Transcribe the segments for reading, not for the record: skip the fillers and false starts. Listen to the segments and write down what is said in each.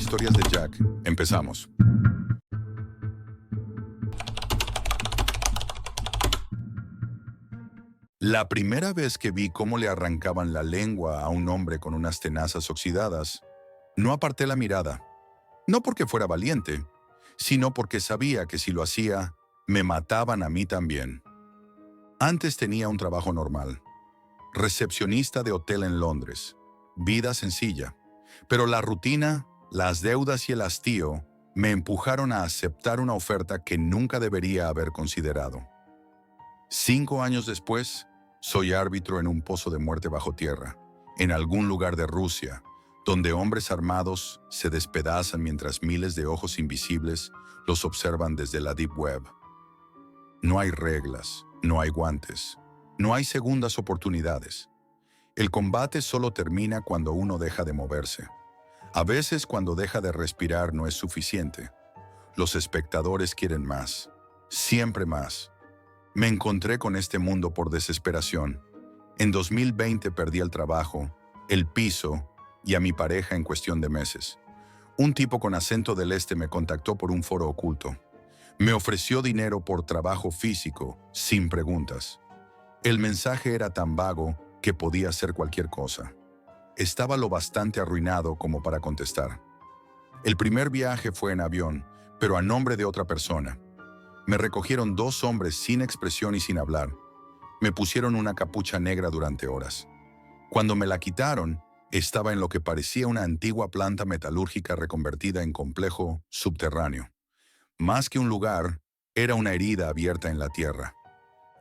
Historias de Jack. Empezamos. La primera vez que vi cómo le arrancaban la lengua a un hombre con unas tenazas oxidadas, no aparté la mirada. No porque fuera valiente, sino porque sabía que si lo hacía, me mataban a mí también. Antes tenía un trabajo normal. Recepcionista de hotel en Londres. Vida sencilla. Pero la rutina, las deudas y el hastío me empujaron a aceptar una oferta que nunca debería haber considerado. 5 años después, soy árbitro en un pozo de muerte bajo tierra, en algún lugar de Rusia, donde hombres armados se despedazan mientras miles de ojos invisibles los observan desde la Deep Web. No hay reglas, no hay guantes, no hay segundas oportunidades. El combate solo termina cuando uno deja de moverse. A veces cuando deja de respirar no es suficiente. Los espectadores quieren más, siempre más. Me encontré con este mundo por desesperación. En 2020 perdí el trabajo, el piso y a mi pareja en cuestión de meses. Un tipo con acento del este me contactó por un foro oculto. Me ofreció dinero por trabajo físico, sin preguntas. El mensaje era tan vago que podía ser cualquier cosa. Estaba lo bastante arruinado como para contestar. El primer viaje fue en avión, pero a nombre de otra persona. Me recogieron 2 hombres sin expresión y sin hablar. Me pusieron una capucha negra durante horas. Cuando me la quitaron, estaba en lo que parecía una antigua planta metalúrgica reconvertida en complejo subterráneo. Más que un lugar, era una herida abierta en la tierra.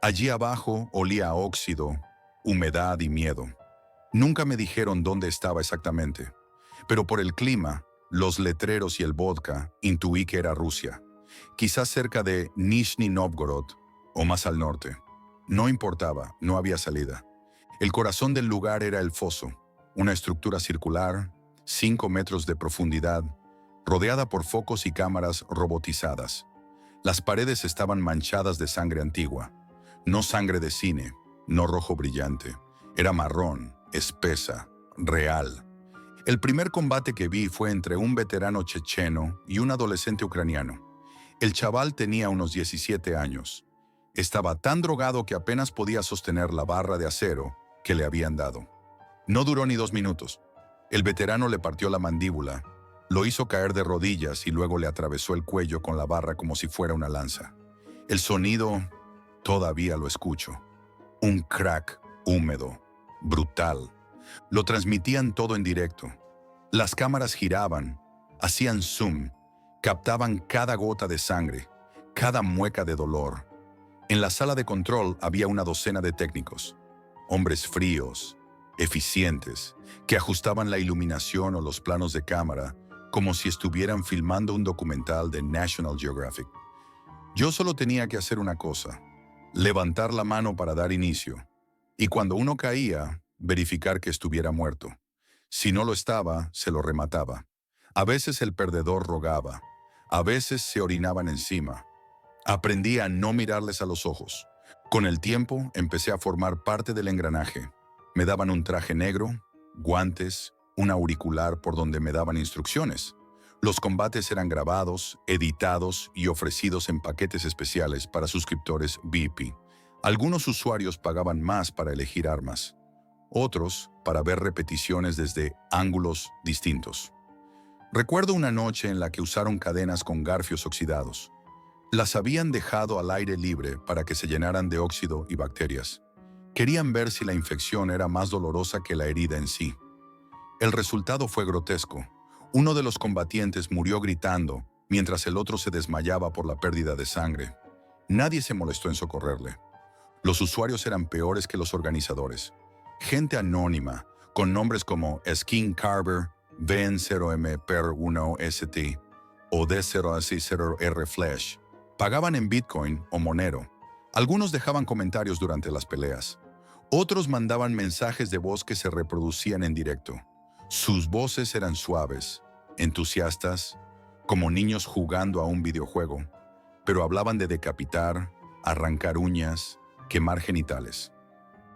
Allí abajo olía a óxido, humedad y miedo. Nunca me dijeron dónde estaba exactamente, pero por el clima, los letreros y el vodka, intuí que era Rusia. Quizás cerca de Nizhny Novgorod o más al norte. No importaba, no había salida. El corazón del lugar era el foso, una estructura circular, 5 metros de profundidad, rodeada por focos y cámaras robotizadas. Las paredes estaban manchadas de sangre antigua. No sangre de cine, no rojo brillante. Era marrón, espesa, real. El primer combate que vi fue entre un veterano checheno y un adolescente ucraniano. El chaval tenía unos 17 años. Estaba tan drogado que apenas podía sostener la barra de acero que le habían dado. No duró ni 2 minutos. El veterano le partió la mandíbula, lo hizo caer de rodillas y luego le atravesó el cuello con la barra como si fuera una lanza. El sonido, todavía lo escucho. Un crack húmedo, brutal. Lo transmitían todo en directo. Las cámaras giraban, hacían zoom, captaban cada gota de sangre, cada mueca de dolor. En la sala de control había una docena de técnicos, hombres fríos, eficientes, que ajustaban la iluminación o los planos de cámara como si estuvieran filmando un documental de National Geographic. Yo solo tenía que hacer una cosa, levantar la mano para dar inicio, y cuando uno caía, verificar que estuviera muerto. Si no lo estaba, se lo remataba. A veces el perdedor rogaba, a veces se orinaban encima. Aprendí a no mirarles a los ojos. Con el tiempo, empecé a formar parte del engranaje. Me daban un traje negro, guantes, un auricular por donde me daban instrucciones. Los combates eran grabados, editados y ofrecidos en paquetes especiales para suscriptores VIP. Algunos usuarios pagaban más para elegir armas, otros para ver repeticiones desde ángulos distintos. Recuerdo una noche en la que usaron cadenas con garfios oxidados. Las habían dejado al aire libre para que se llenaran de óxido y bacterias. Querían ver si la infección era más dolorosa que la herida en sí. El resultado fue grotesco. Uno de los combatientes murió gritando, mientras el otro se desmayaba por la pérdida de sangre. Nadie se molestó en socorrerle. Los usuarios eran peores que los organizadores. Gente anónima, con nombres como Skin Carver, VN0M Per1ST o D0AC0R Flash, pagaban en Bitcoin o Monero. Algunos dejaban comentarios durante las peleas. Otros mandaban mensajes de voz que se reproducían en directo. Sus voces eran suaves, entusiastas, como niños jugando a un videojuego, pero hablaban de decapitar, arrancar uñas, quemar genitales.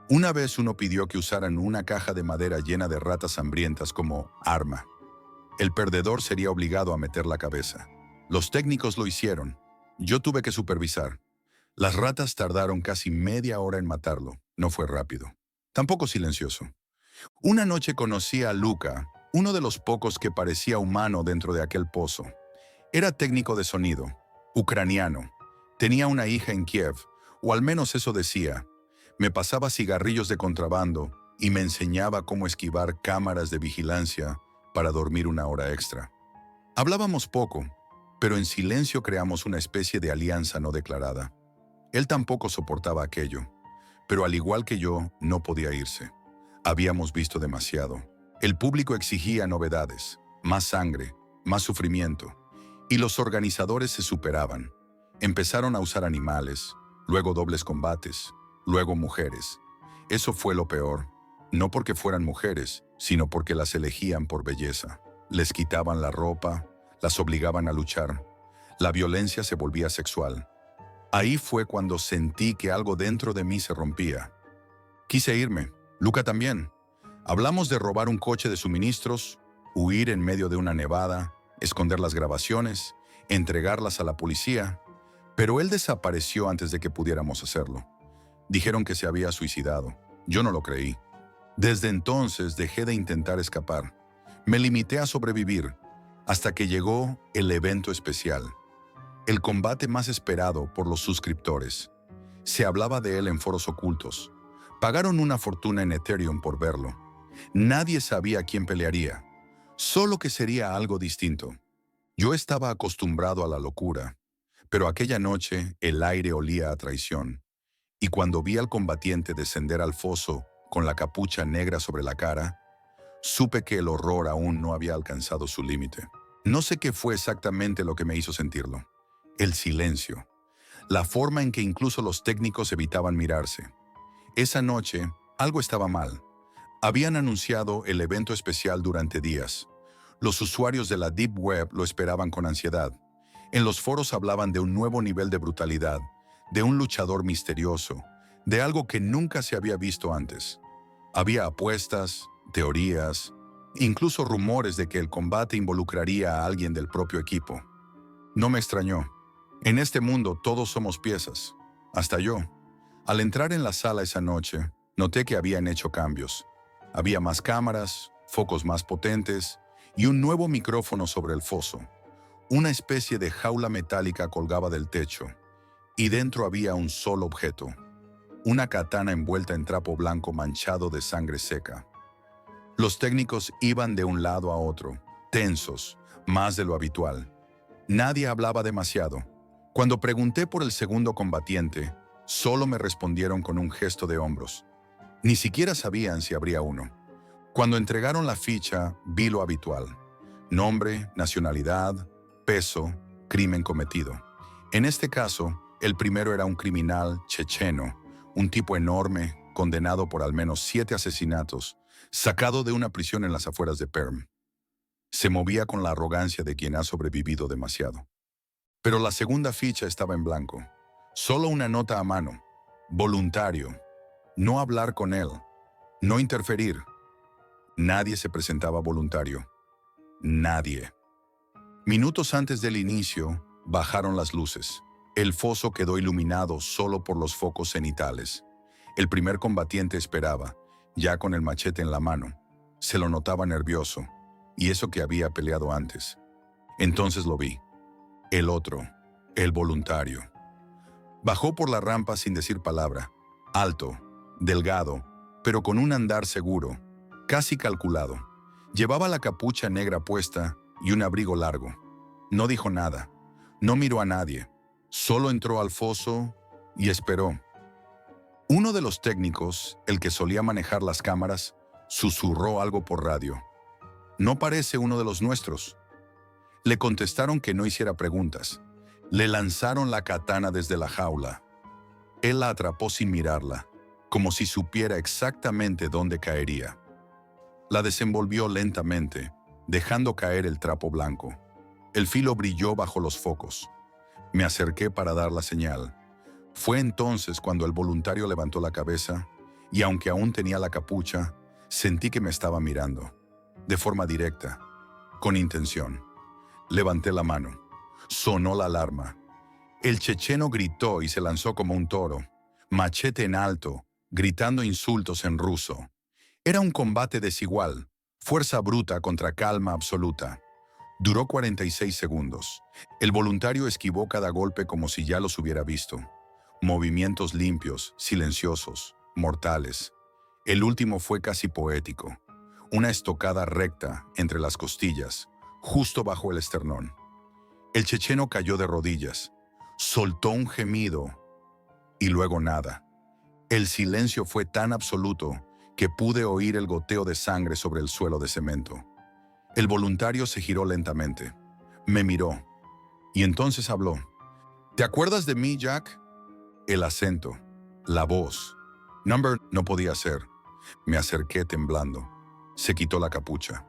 Una vez uno pidió que usaran una caja de madera llena de ratas hambrientas como arma. El perdedor sería obligado a meter la cabeza. Los técnicos lo hicieron. Yo tuve que supervisar. Las ratas tardaron casi media hora en matarlo. No fue rápido. Tampoco silencioso. Una noche conocí a Luka, uno de los pocos que parecía humano dentro de aquel pozo. Era técnico de sonido, ucraniano. Tenía una hija en Kiev, o al menos eso decía. Me pasaba cigarrillos de contrabando y me enseñaba cómo esquivar cámaras de vigilancia para dormir una hora extra. Hablábamos poco, pero en silencio creamos una especie de alianza no declarada. Él tampoco soportaba aquello, pero al igual que yo, no podía irse. Habíamos visto demasiado. El público exigía novedades, más sangre, más sufrimiento, y los organizadores se superaban. Empezaron a usar animales, luego dobles combates, luego mujeres. Eso fue lo peor, no porque fueran mujeres, sino porque las elegían por belleza. Les quitaban la ropa, las obligaban a luchar. La violencia se volvía sexual. Ahí fue cuando sentí que algo dentro de mí se rompía. Quise irme, Luka también. Hablamos de robar un coche de suministros, huir en medio de una nevada, esconder las grabaciones, entregarlas a la policía, pero él desapareció antes de que pudiéramos hacerlo. Dijeron que se había suicidado. Yo no lo creí. Desde entonces dejé de intentar escapar. Me limité a sobrevivir, hasta que llegó el evento especial. El combate más esperado por los suscriptores. Se hablaba de él en foros ocultos. Pagaron una fortuna en Ethereum por verlo. Nadie sabía quién pelearía, solo que sería algo distinto. Yo estaba acostumbrado a la locura, pero aquella noche el aire olía a traición. Y cuando vi al combatiente descender al foso con la capucha negra sobre la cara, supe que el horror aún no había alcanzado su límite. No sé qué fue exactamente lo que me hizo sentirlo. El silencio. La forma en que incluso los técnicos evitaban mirarse. Esa noche, algo estaba mal. Habían anunciado el evento especial durante días. Los usuarios de la Deep Web lo esperaban con ansiedad. En los foros hablaban de un nuevo nivel de brutalidad, de un luchador misterioso, de algo que nunca se había visto antes. Había apuestas, teorías, incluso rumores de que el combate involucraría a alguien del propio equipo. No me extrañó. En este mundo todos somos piezas, hasta yo. Al entrar en la sala esa noche, noté que habían hecho cambios. Había más cámaras, focos más potentes y un nuevo micrófono sobre el foso. Una especie de jaula metálica colgaba del techo, y dentro había un solo objeto, una katana envuelta en trapo blanco manchado de sangre seca. Los técnicos iban de un lado a otro, tensos, más de lo habitual. Nadie hablaba demasiado. Cuando pregunté por el segundo combatiente, solo me respondieron con un gesto de hombros. Ni siquiera sabían si habría uno. Cuando entregaron la ficha, vi lo habitual. Nombre, nacionalidad, peso, crimen cometido. En este caso, el primero era un criminal checheno, un tipo enorme, condenado por al menos 7 asesinatos, sacado de una prisión en las afueras de Perm. Se movía con la arrogancia de quien ha sobrevivido demasiado. Pero la segunda ficha estaba en blanco. Solo una nota a mano. Voluntario. No hablar con él. No interferir. Nadie se presentaba voluntario. Nadie. Minutos antes del inicio, bajaron las luces. El foso quedó iluminado solo por los focos cenitales. El primer combatiente esperaba, ya con el machete en la mano. Se lo notaba nervioso, y eso que había peleado antes. Entonces lo vi. El otro, el voluntario. Bajó por la rampa sin decir palabra. Alto, delgado, pero con un andar seguro, casi calculado. Llevaba la capucha negra puesta y un abrigo largo. No dijo nada. No miró a nadie. Solo entró al foso y esperó. Uno de los técnicos, el que solía manejar las cámaras, susurró algo por radio. «No parece uno de los nuestros». Le contestaron que no hiciera preguntas. Le lanzaron la katana desde la jaula. Él la atrapó sin mirarla, como si supiera exactamente dónde caería. La desenvolvió lentamente, dejando caer el trapo blanco. El filo brilló bajo los focos. Me acerqué para dar la señal. Fue entonces cuando el voluntario levantó la cabeza y, aunque aún tenía la capucha, sentí que me estaba mirando, de forma directa. con intención. Levanté la mano. Sonó la alarma. El checheno gritó y se lanzó como un toro, machete en alto, gritando insultos en ruso. Era un combate desigual, fuerza bruta contra calma absoluta. Duró 46 segundos. El voluntario esquivó cada golpe como si ya los hubiera visto. Movimientos limpios, silenciosos, mortales. El último fue casi poético. Una estocada recta entre las costillas, justo bajo el esternón. El checheno cayó de rodillas, soltó un gemido y luego nada. El silencio fue tan absoluto que pude oír el goteo de sangre sobre el suelo de cemento. El voluntario se giró lentamente. Me miró y entonces habló. ¿Te acuerdas de mí, Jack? El acento, la voz. Number no podía ser. Me acerqué temblando. Se quitó la capucha.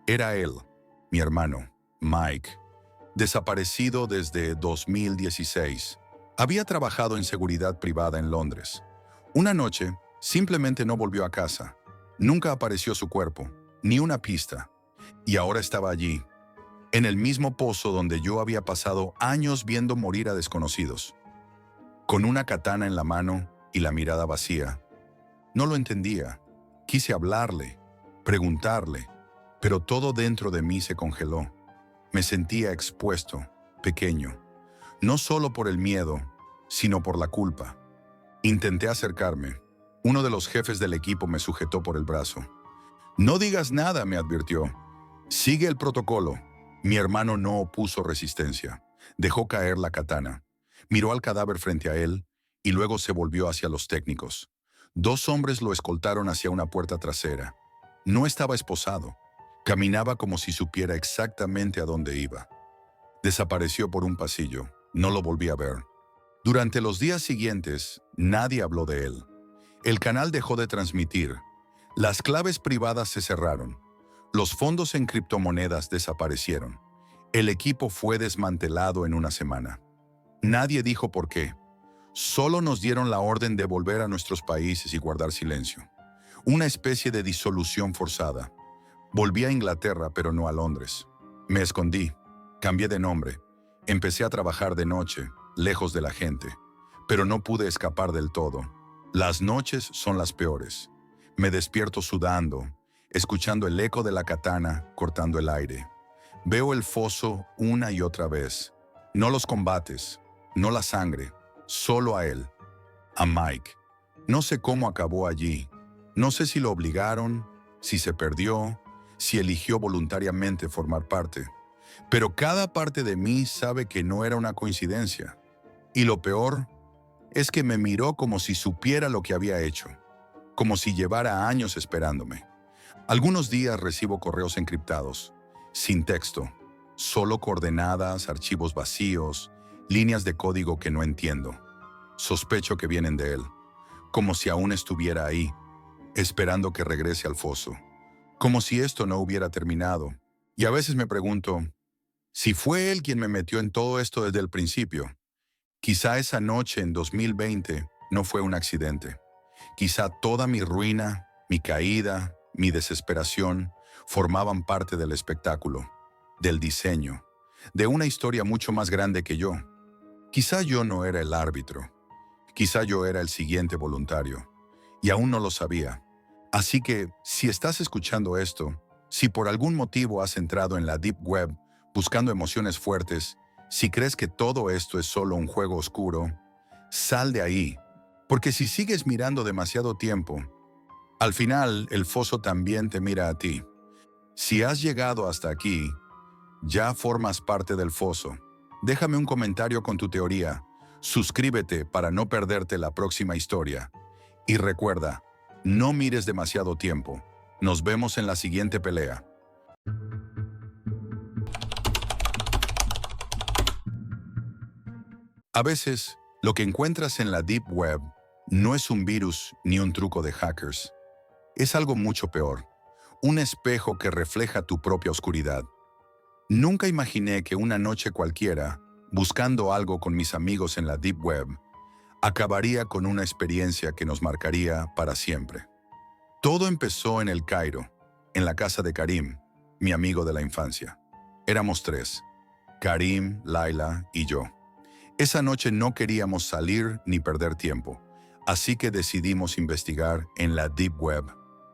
Era él, mi hermano, Mike, desaparecido desde 2016. Había trabajado en seguridad privada en Londres. Una noche, simplemente no volvió a casa. Nunca apareció su cuerpo, ni una pista. Y ahora estaba allí, en el mismo pozo donde yo había pasado años viendo morir a desconocidos. Con una katana en la mano y la mirada vacía. No lo entendía. Quise hablarle, preguntarle, pero todo dentro de mí se congeló. Me sentía expuesto, pequeño, no solo por el miedo, sino por la culpa. Intenté acercarme. Uno de los jefes del equipo me sujetó por el brazo. No digas nada, me advirtió. Sigue el protocolo. Mi hermano no opuso resistencia. Dejó caer la katana. Miró al cadáver frente a él y luego se volvió hacia los técnicos. 2 hombres lo escoltaron hacia una puerta trasera. No estaba esposado. Caminaba como si supiera exactamente a dónde iba. Desapareció por un pasillo. No lo volví a ver. Durante los días siguientes, nadie habló de él. El canal dejó de transmitir. Las claves privadas se cerraron. Los fondos en criptomonedas desaparecieron. El equipo fue desmantelado en una semana. Nadie dijo por qué. Solo nos dieron la orden de volver a nuestros países y guardar silencio. Una especie de disolución forzada. Volví a Inglaterra, pero no a Londres. Me escondí. Cambié de nombre. Empecé a trabajar de noche, lejos de la gente. Pero no pude escapar del todo. Las noches son las peores. Me despierto sudando, escuchando el eco de la katana cortando el aire. Veo el foso una y otra vez. No los combates, no la sangre, solo a él, a Mike. No sé cómo acabó allí. No sé si lo obligaron, si se perdió, si eligió voluntariamente formar parte. Pero cada parte de mí sabe que no era una coincidencia. Y lo peor es que me miró como si supiera lo que había hecho, como si llevara años esperándome. Algunos días recibo correos encriptados, sin texto, solo coordenadas, archivos vacíos, líneas de código que no entiendo. Sospecho que vienen de él, como si aún estuviera ahí, esperando que regrese al foso, como si esto no hubiera terminado. Y a veces me pregunto, si fue él quien me metió en todo esto desde el principio, quizá esa noche en 2020 no fue un accidente. Quizá toda mi ruina, mi caída, mi desesperación formaban parte del espectáculo, del diseño, de una historia mucho más grande que yo. Quizá yo no era el árbitro, quizá yo era el siguiente voluntario, y aún no lo sabía. Así que, si estás escuchando esto, si por algún motivo has entrado en la Deep Web buscando emociones fuertes, si crees que todo esto es solo un juego oscuro, sal de ahí, porque si sigues mirando demasiado tiempo, al final el foso también te mira a ti. Si has llegado hasta aquí, ya formas parte del foso. Déjame un comentario con tu teoría. Suscríbete para no perderte la próxima historia. Y recuerda, no mires demasiado tiempo. Nos vemos en la siguiente pelea. A veces, lo que encuentras en la Deep Web no es un virus ni un truco de hackers. Es algo mucho peor. Un espejo que refleja tu propia oscuridad. Nunca imaginé que una noche cualquiera, buscando algo con mis amigos en la Deep Web, acabaría con una experiencia que nos marcaría para siempre. Todo empezó en El Cairo, en la casa de Karim, mi amigo de la infancia. Éramos tres, Karim, Laila y yo. Esa noche no queríamos salir ni perder tiempo, así que decidimos investigar en la Deep Web,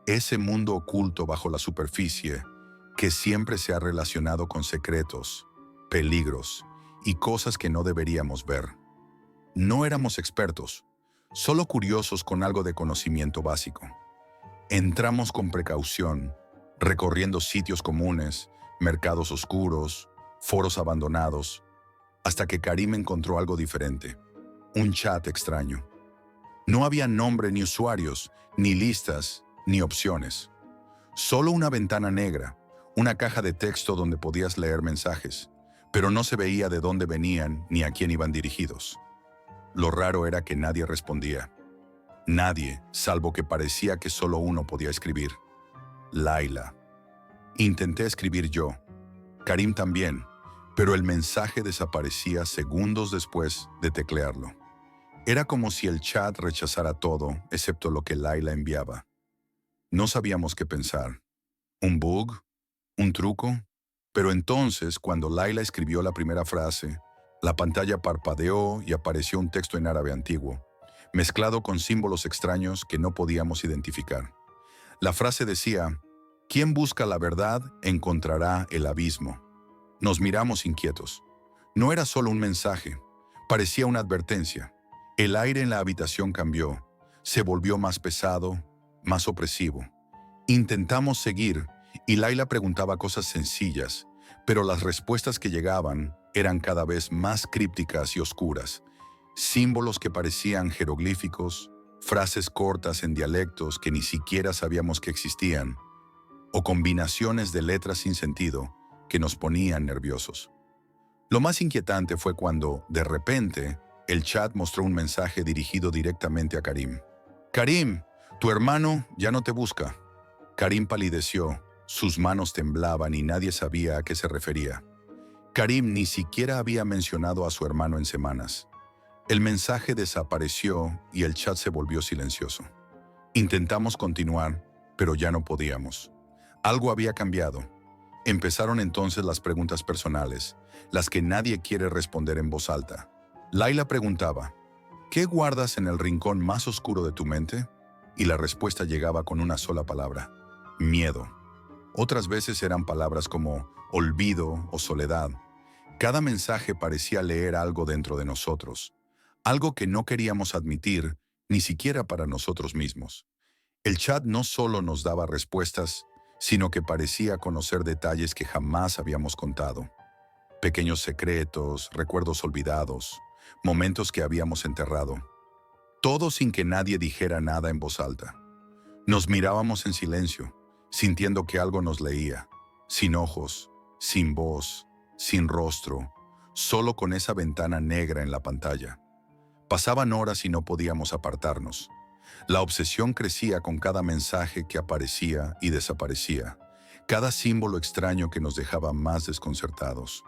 ese mundo oculto bajo la superficie que siempre se ha relacionado con secretos, peligros y cosas que no deberíamos ver. No éramos expertos, solo curiosos con algo de conocimiento básico. Entramos con precaución, recorriendo sitios comunes, mercados oscuros, foros abandonados, hasta que Karim encontró algo diferente, un chat extraño. No había nombre ni usuarios, ni listas, ni opciones. Solo una ventana negra, una caja de texto donde podías leer mensajes, pero no se veía de dónde venían ni a quién iban dirigidos. Lo raro era que nadie respondía. Nadie, salvo que parecía que solo uno podía escribir. Laila. Intenté escribir yo. Karim también, pero el mensaje desaparecía segundos después de teclearlo. Era como si el chat rechazara todo, excepto lo que Laila enviaba. No sabíamos qué pensar. ¿Un bug? ¿Un truco? Pero entonces, cuando Laila escribió la primera frase, la pantalla parpadeó y apareció un texto en árabe antiguo, mezclado con símbolos extraños que no podíamos identificar. La frase decía: "Quien busca la verdad encontrará el abismo". Nos miramos inquietos. No era solo un mensaje, parecía una advertencia. El aire en la habitación cambió, se volvió más pesado, más opresivo. Intentamos seguir y Laila preguntaba cosas sencillas, pero las respuestas que llegaban eran cada vez más crípticas y oscuras. Símbolos que parecían jeroglíficos, frases cortas en dialectos que ni siquiera sabíamos que existían, o combinaciones de letras sin sentido que nos ponían nerviosos. Lo más inquietante fue cuando, de repente, el chat mostró un mensaje dirigido directamente a Karim. «Karim, tu hermano ya no te busca». Karim palideció, sus manos temblaban y nadie sabía a qué se refería. Karim ni siquiera había mencionado a su hermano en semanas. El mensaje desapareció y el chat se volvió silencioso. Intentamos continuar, pero ya no podíamos. Algo había cambiado. Empezaron entonces las preguntas personales, las que nadie quiere responder en voz alta. Laila preguntaba: ¿qué guardas en el rincón más oscuro de tu mente? Y la respuesta llegaba con una sola palabra: miedo. Otras veces eran palabras como olvido o soledad. Cada mensaje parecía leer algo dentro de nosotros, algo que no queríamos admitir, ni siquiera para nosotros mismos. El chat no solo nos daba respuestas, sino que parecía conocer detalles que jamás habíamos contado. Pequeños secretos, recuerdos olvidados, momentos que habíamos enterrado. Todo sin que nadie dijera nada en voz alta. Nos mirábamos en silencio, sintiendo que algo nos leía, sin ojos, sin voz, sin rostro, solo con esa ventana negra en la pantalla. Pasaban horas y no podíamos apartarnos. La obsesión crecía con cada mensaje que aparecía y desaparecía, cada símbolo extraño que nos dejaba más desconcertados.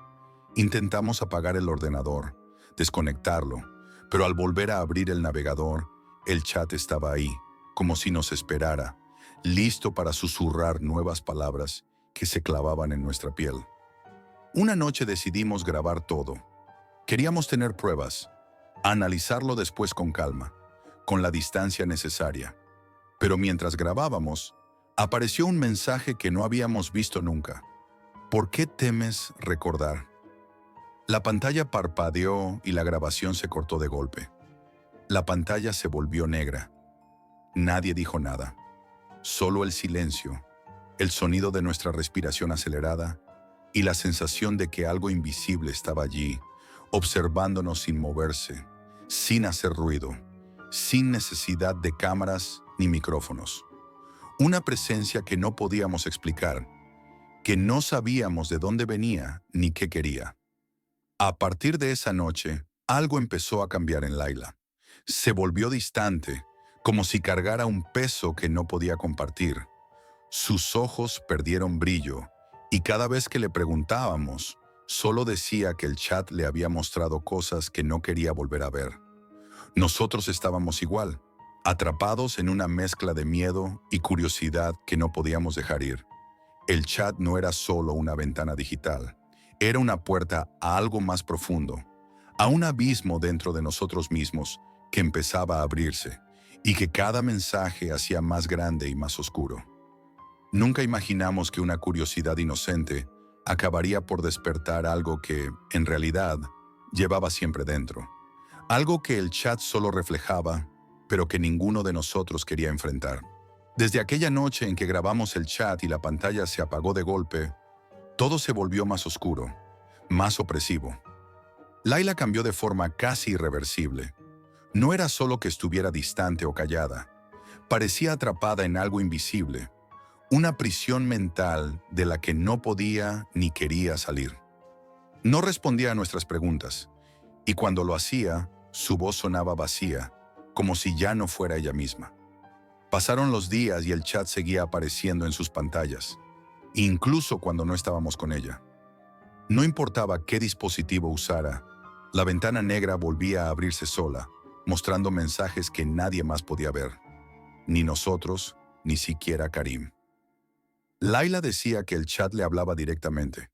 Intentamos apagar el ordenador, desconectarlo, pero al volver a abrir el navegador, el chat estaba ahí, como si nos esperara, listo para susurrar nuevas palabras que se clavaban en nuestra piel. Una noche decidimos grabar todo. Queríamos tener pruebas, analizarlo después con calma, con la distancia necesaria. Pero mientras grabábamos, apareció un mensaje que no habíamos visto nunca. ¿Por qué temes recordar? La pantalla parpadeó y la grabación se cortó de golpe. La pantalla se volvió negra. Nadie dijo nada. Solo el silencio, el sonido de nuestra respiración acelerada y la sensación de que algo invisible estaba allí, observándonos sin moverse, sin hacer ruido, sin necesidad de cámaras ni micrófonos. Una presencia que no podíamos explicar, que no sabíamos de dónde venía ni qué quería. A partir de esa noche, algo empezó a cambiar en Laila. Se volvió distante, como si cargara un peso que no podía compartir. Sus ojos perdieron brillo, y cada vez que le preguntábamos, solo decía que el chat le había mostrado cosas que no quería volver a ver. Nosotros estábamos igual, atrapados en una mezcla de miedo y curiosidad que no podíamos dejar ir. El chat no era solo una ventana digital, era una puerta a algo más profundo, a un abismo dentro de nosotros mismos que empezaba a abrirse y que cada mensaje hacía más grande y más oscuro. Nunca imaginamos que una curiosidad inocente acabaría por despertar algo que, en realidad, llevaba siempre dentro. Algo que el chat solo reflejaba, pero que ninguno de nosotros quería enfrentar. Desde aquella noche en que grabamos el chat y la pantalla se apagó de golpe, todo se volvió más oscuro, más opresivo. Laila cambió de forma casi irreversible. No era solo que estuviera distante o callada, parecía atrapada en algo invisible, una prisión mental de la que no podía ni quería salir. No respondía a nuestras preguntas, y cuando lo hacía, su voz sonaba vacía, como si ya no fuera ella misma. Pasaron los días y el chat seguía apareciendo en sus pantallas, incluso cuando no estábamos con ella. No importaba qué dispositivo usara, la ventana negra volvía a abrirse sola, mostrando mensajes que nadie más podía ver. Ni nosotros, ni siquiera Karim. Laila decía que el chat le hablaba directamente,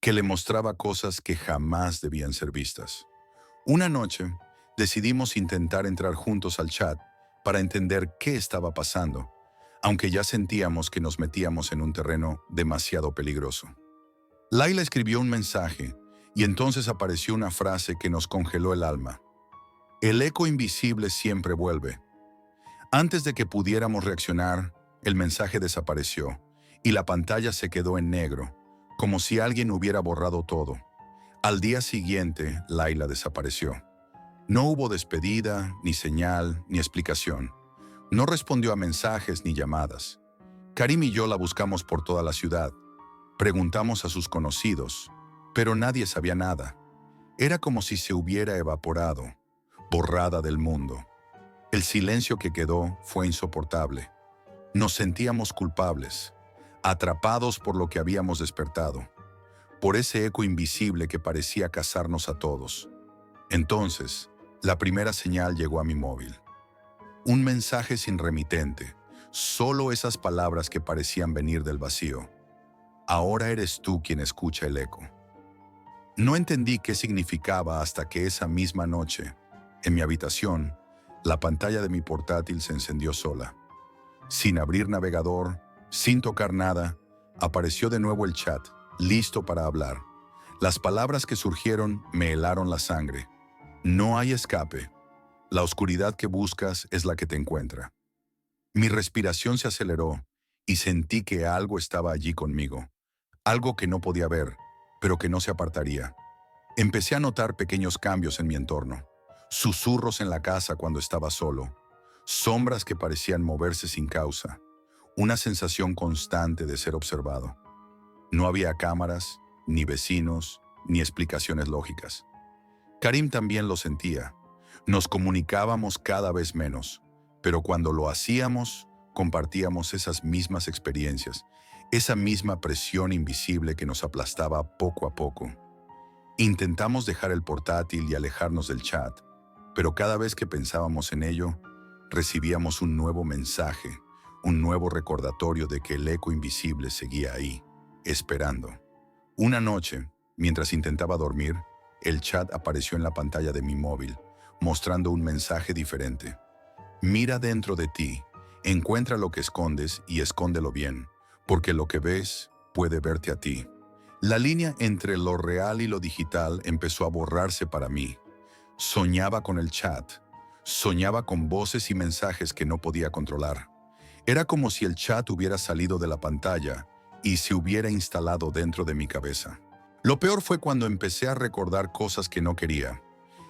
que le mostraba cosas que jamás debían ser vistas. Una noche, decidimos intentar entrar juntos al chat para entender qué estaba pasando, aunque ya sentíamos que nos metíamos en un terreno demasiado peligroso. Laila escribió un mensaje y entonces apareció una frase que nos congeló el alma. El eco invisible siempre vuelve. Antes de que pudiéramos reaccionar, el mensaje desapareció y la pantalla se quedó en negro, como si alguien hubiera borrado todo. Al día siguiente, Laila desapareció. No hubo despedida, ni señal, ni explicación. No respondió a mensajes ni llamadas. Karim y yo la buscamos por toda la ciudad. Preguntamos a sus conocidos, pero nadie sabía nada. Era como si se hubiera evaporado, borrada del mundo. El silencio que quedó fue insoportable. Nos sentíamos culpables, atrapados por lo que habíamos despertado, por ese eco invisible que parecía cazarnos a todos. Entonces, la primera señal llegó a mi móvil. Un mensaje sin remitente, solo esas palabras que parecían venir del vacío. Ahora eres tú quien escucha el eco. No entendí qué significaba hasta que esa misma noche, en mi habitación, la pantalla de mi portátil se encendió sola. Sin abrir navegador, sin tocar nada, apareció de nuevo el chat, listo para hablar. Las palabras que surgieron me helaron la sangre. No hay escape. La oscuridad que buscas es la que te encuentra. Mi respiración se aceleró y sentí que algo estaba allí conmigo. Algo que no podía ver, pero que no se apartaría. Empecé a notar pequeños cambios en mi entorno. Susurros en la casa cuando estaba solo. Sombras que parecían moverse sin causa. Una sensación constante de ser observado. No había cámaras, ni vecinos, ni explicaciones lógicas. Karim también lo sentía. Nos comunicábamos cada vez menos, pero cuando lo hacíamos, compartíamos esas mismas experiencias, esa misma presión invisible que nos aplastaba poco a poco. Intentamos dejar el portátil y alejarnos del chat, pero cada vez que pensábamos en ello, recibíamos un nuevo mensaje, un nuevo recordatorio de que el eco invisible seguía ahí, esperando. Una noche, mientras intentaba dormir, el chat apareció en la pantalla de mi móvil, mostrando un mensaje diferente. Mira dentro de ti, encuentra lo que escondes y escóndelo bien, porque lo que ves puede verte a ti. La línea entre lo real y lo digital empezó a borrarse para mí. Soñaba con el chat, soñaba con voces y mensajes que no podía controlar. Era como si el chat hubiera salido de la pantalla y se hubiera instalado dentro de mi cabeza. Lo peor fue cuando empecé a recordar cosas que no quería,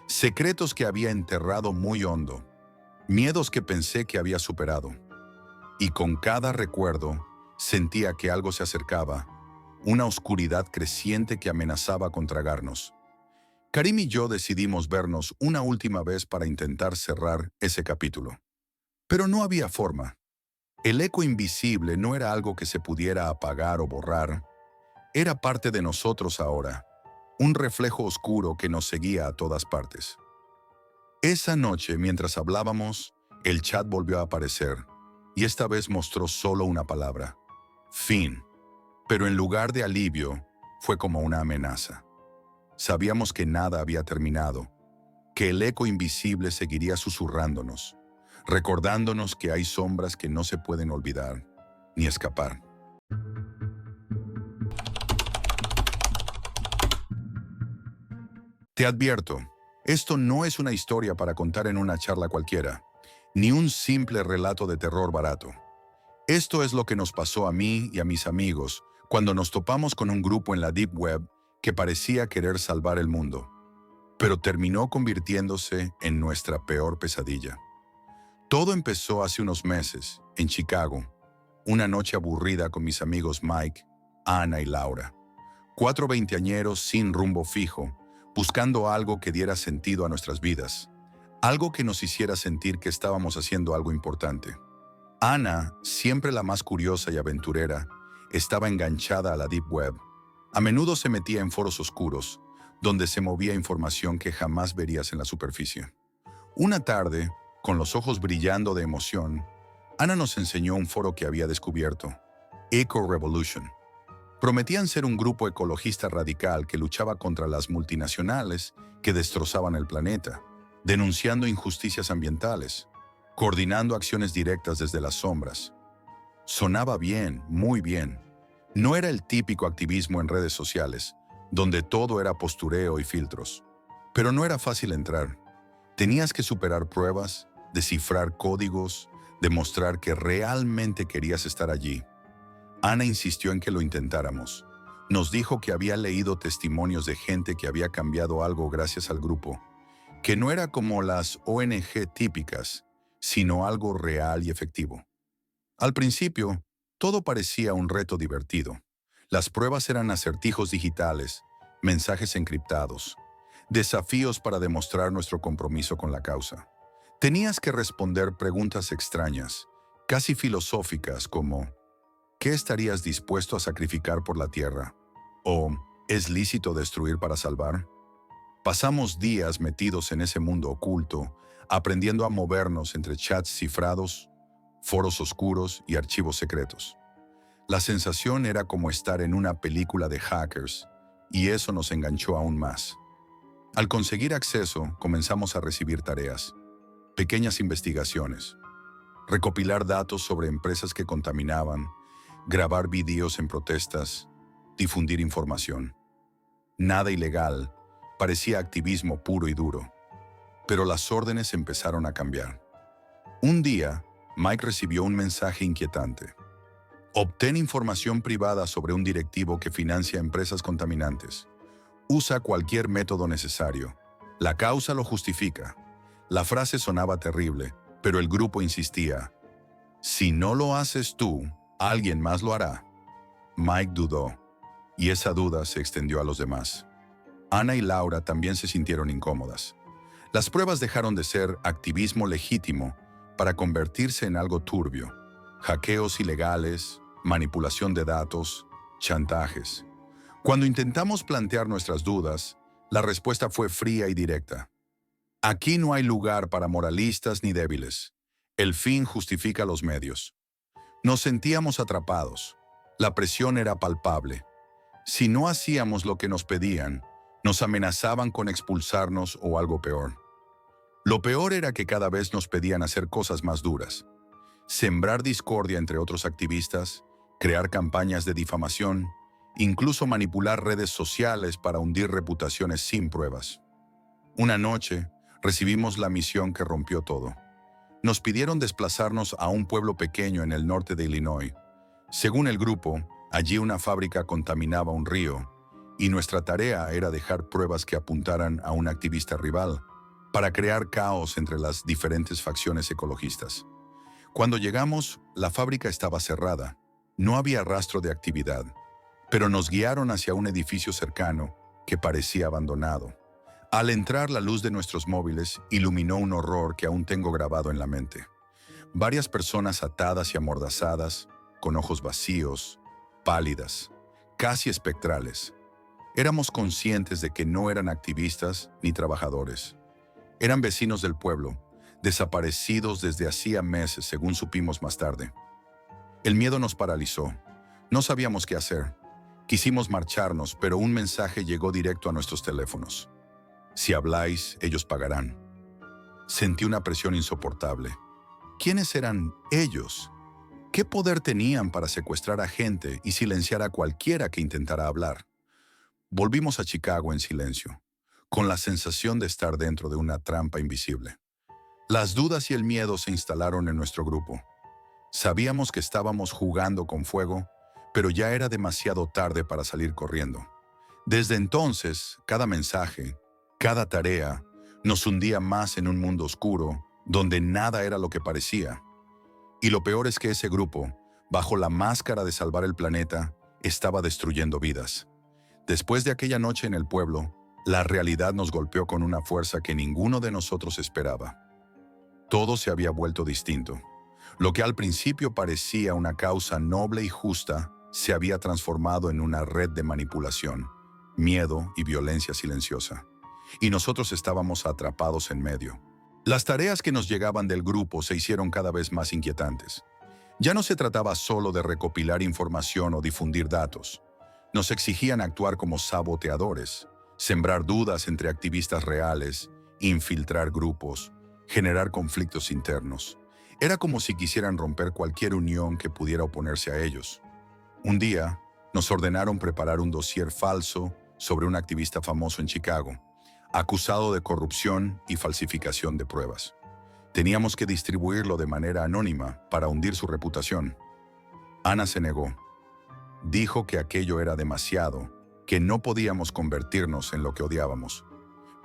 secretos que había enterrado muy hondo, miedos que pensé que había superado. Y con cada recuerdo, sentía que algo se acercaba, una oscuridad creciente que amenazaba con tragarnos. Karim y yo decidimos vernos una última vez para intentar cerrar ese capítulo. Pero no había forma. El eco invisible no era algo que se pudiera apagar o borrar. Era parte de nosotros ahora, un reflejo oscuro que nos seguía a todas partes. Esa noche, mientras hablábamos, el chat volvió a aparecer, y esta vez mostró solo una palabra: fin. Pero en lugar de alivio, fue como una amenaza. Sabíamos que nada había terminado, que el eco invisible seguiría susurrándonos, recordándonos que hay sombras que no se pueden olvidar ni escapar. Te advierto, esto no es una historia para contar en una charla cualquiera, ni un simple relato de terror barato. Esto es lo que nos pasó a mí y a mis amigos cuando nos topamos con un grupo en la Deep Web que parecía querer salvar el mundo, pero terminó convirtiéndose en nuestra peor pesadilla. Todo empezó hace unos meses, en Chicago, una noche aburrida con mis amigos Mike, Ana y Laura. 4 veinteañeros sin rumbo fijo, buscando algo que diera sentido a nuestras vidas, algo que nos hiciera sentir que estábamos haciendo algo importante. Ana, siempre la más curiosa y aventurera, estaba enganchada a la Deep Web. A menudo se metía en foros oscuros, donde se movía información que jamás verías en la superficie. Una tarde, con los ojos brillando de emoción, Ana nos enseñó un foro que había descubierto, Eco Revolution. Prometían ser un grupo ecologista radical que luchaba contra las multinacionales que destrozaban el planeta, denunciando injusticias ambientales, coordinando acciones directas desde las sombras. Sonaba bien, muy bien. No era el típico activismo en redes sociales, donde todo era postureo y filtros. Pero no era fácil entrar. Tenías que superar pruebas, descifrar códigos, demostrar que realmente querías estar allí. Ana insistió en que lo intentáramos. Nos dijo que había leído testimonios de gente que había cambiado algo gracias al grupo, que no era como las ONG típicas, sino algo real y efectivo. Al principio, todo parecía un reto divertido. Las pruebas eran acertijos digitales, mensajes encriptados, desafíos para demostrar nuestro compromiso con la causa. Tenías que responder preguntas extrañas, casi filosóficas como ¿qué estarías dispuesto a sacrificar por la tierra? ¿O ¿es lícito destruir para salvar? Pasamos días metidos en ese mundo oculto, aprendiendo a movernos entre chats cifrados, foros oscuros y archivos secretos. La sensación era como estar en una película de hackers, y eso nos enganchó aún más. Al conseguir acceso, comenzamos a recibir tareas, pequeñas investigaciones, recopilar datos sobre empresas que contaminaban, grabar videos en protestas, difundir información. Nada ilegal, parecía activismo puro y duro. Pero las órdenes empezaron a cambiar. Un día, Mike recibió un mensaje inquietante. Obtén información privada sobre un directivo que financia empresas contaminantes. Usa cualquier método necesario. La causa lo justifica. La frase sonaba terrible, pero el grupo insistía. Si no lo haces tú, alguien más lo hará. Mike dudó, y esa duda se extendió a los demás. Ana y Laura también se sintieron incómodas. Las pruebas dejaron de ser activismo legítimo para convertirse en algo turbio. Hackeos ilegales, manipulación de datos, chantajes. Cuando intentamos plantear nuestras dudas, la respuesta fue fría y directa. Aquí no hay lugar para moralistas ni débiles. El fin justifica los medios. Nos sentíamos atrapados. La presión era palpable. Si no hacíamos lo que nos pedían, nos amenazaban con expulsarnos o algo peor. Lo peor era que cada vez nos pedían hacer cosas más duras. Sembrar discordia entre otros activistas, crear campañas de difamación, incluso manipular redes sociales para hundir reputaciones sin pruebas. Una noche, recibimos la misión que rompió todo. Nos pidieron desplazarnos a un pueblo pequeño en el norte de Illinois. Según el grupo, allí una fábrica contaminaba un río, y nuestra tarea era dejar pruebas que apuntaran a un activista rival, para crear caos entre las diferentes facciones ecologistas. Cuando llegamos, la fábrica estaba cerrada. No había rastro de actividad, pero nos guiaron hacia un edificio cercano que parecía abandonado. Al entrar, la luz de nuestros móviles iluminó un horror que aún tengo grabado en la mente. Varias personas atadas y amordazadas, con ojos vacíos, pálidas, casi espectrales. Éramos conscientes de que no eran activistas ni trabajadores. Eran vecinos del pueblo, desaparecidos desde hacía meses, según supimos más tarde. El miedo nos paralizó. No sabíamos qué hacer. Quisimos marcharnos, pero un mensaje llegó directo a nuestros teléfonos. Si habláis, ellos pagarán. Sentí una presión insoportable. ¿Quiénes eran ellos? ¿Qué poder tenían para secuestrar a gente y silenciar a cualquiera que intentara hablar? Volvimos a Chicago en silencio, con la sensación de estar dentro de una trampa invisible. Las dudas y el miedo se instalaron en nuestro grupo. Sabíamos que estábamos jugando con fuego, pero ya era demasiado tarde para salir corriendo. Desde entonces, cada mensaje, cada tarea, nos hundía más en un mundo oscuro, donde nada era lo que parecía. Y lo peor es que ese grupo, bajo la máscara de salvar el planeta, estaba destruyendo vidas. Después de aquella noche en el pueblo, la realidad nos golpeó con una fuerza que ninguno de nosotros esperaba. Todo se había vuelto distinto. Lo que al principio parecía una causa noble y justa, se había transformado en una red de manipulación, miedo y violencia silenciosa. Y nosotros estábamos atrapados en medio. Las tareas que nos llegaban del grupo se hicieron cada vez más inquietantes. Ya no se trataba solo de recopilar información o difundir datos. Nos exigían actuar como saboteadores, sembrar dudas entre activistas reales, infiltrar grupos, generar conflictos internos. Era como si quisieran romper cualquier unión que pudiera oponerse a ellos. Un día, nos ordenaron preparar un dossier falso sobre un activista famoso en Chicago, acusado de corrupción y falsificación de pruebas. Teníamos que distribuirlo de manera anónima para hundir su reputación. Ana se negó. Dijo que aquello era demasiado, que no podíamos convertirnos en lo que odiábamos.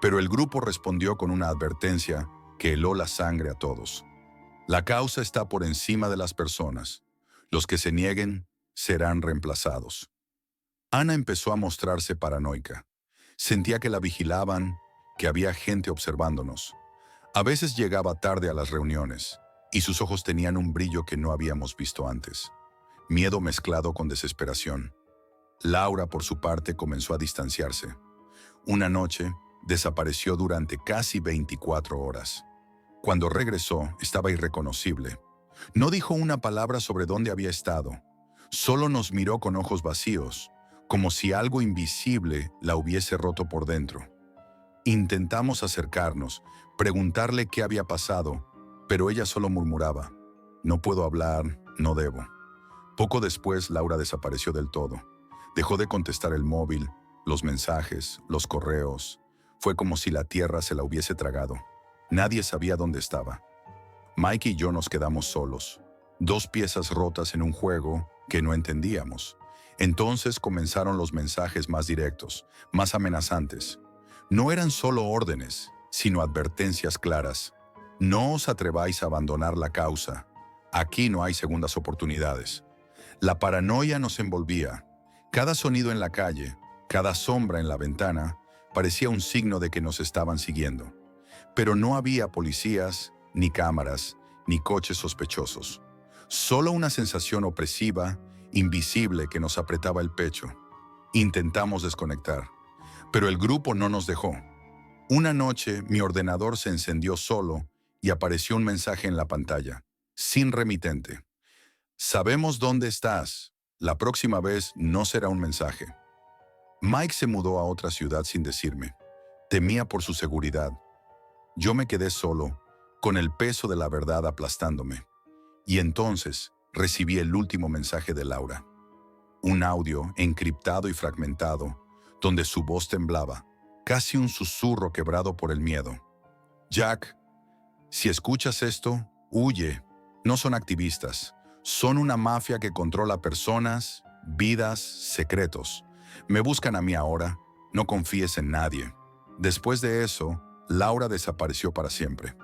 Pero el grupo respondió con una advertencia que heló la sangre a todos. La causa está por encima de las personas. Los que se nieguen serán reemplazados. Ana empezó a mostrarse paranoica. Sentía que la vigilaban, que había gente observándonos. A veces llegaba tarde a las reuniones, y sus ojos tenían un brillo que no habíamos visto antes. Miedo mezclado con desesperación. Laura, por su parte, comenzó a distanciarse. Una noche, desapareció durante casi 24 horas. Cuando regresó, estaba irreconocible. No dijo una palabra sobre dónde había estado. Solo nos miró con ojos vacíos, como si algo invisible la hubiese roto por dentro. Intentamos acercarnos, preguntarle qué había pasado, pero ella solo murmuraba: "No puedo hablar, no debo". Poco después, Laura desapareció del todo. Dejó de contestar el móvil, los mensajes, los correos. Fue como si la tierra se la hubiese tragado. Nadie sabía dónde estaba. Mike y yo nos quedamos solos, dos piezas rotas en un juego que no entendíamos. Entonces comenzaron los mensajes más directos, más amenazantes. No eran solo órdenes, sino advertencias claras. No os atreváis a abandonar la causa. Aquí no hay segundas oportunidades. La paranoia nos envolvía. Cada sonido en la calle, cada sombra en la ventana, parecía un signo de que nos estaban siguiendo. Pero no había policías, ni cámaras, ni coches sospechosos. Solo una sensación opresiva, invisible, que nos apretaba el pecho. Intentamos desconectar, pero el grupo no nos dejó. Una noche, mi ordenador se encendió solo y apareció un mensaje en la pantalla, sin remitente. Sabemos dónde estás. La próxima vez no será un mensaje. Mike se mudó a otra ciudad sin decirme. Temía por su seguridad. Yo me quedé solo, con el peso de la verdad aplastándome. Y entonces recibí el último mensaje de Laura. Un audio encriptado y fragmentado, donde su voz temblaba, casi un susurro quebrado por el miedo. Jack, si escuchas esto, huye. No son activistas. Son una mafia que controla personas, vidas, secretos. Me buscan a mí ahora. No confíes en nadie. Después de eso, Laura desapareció para siempre.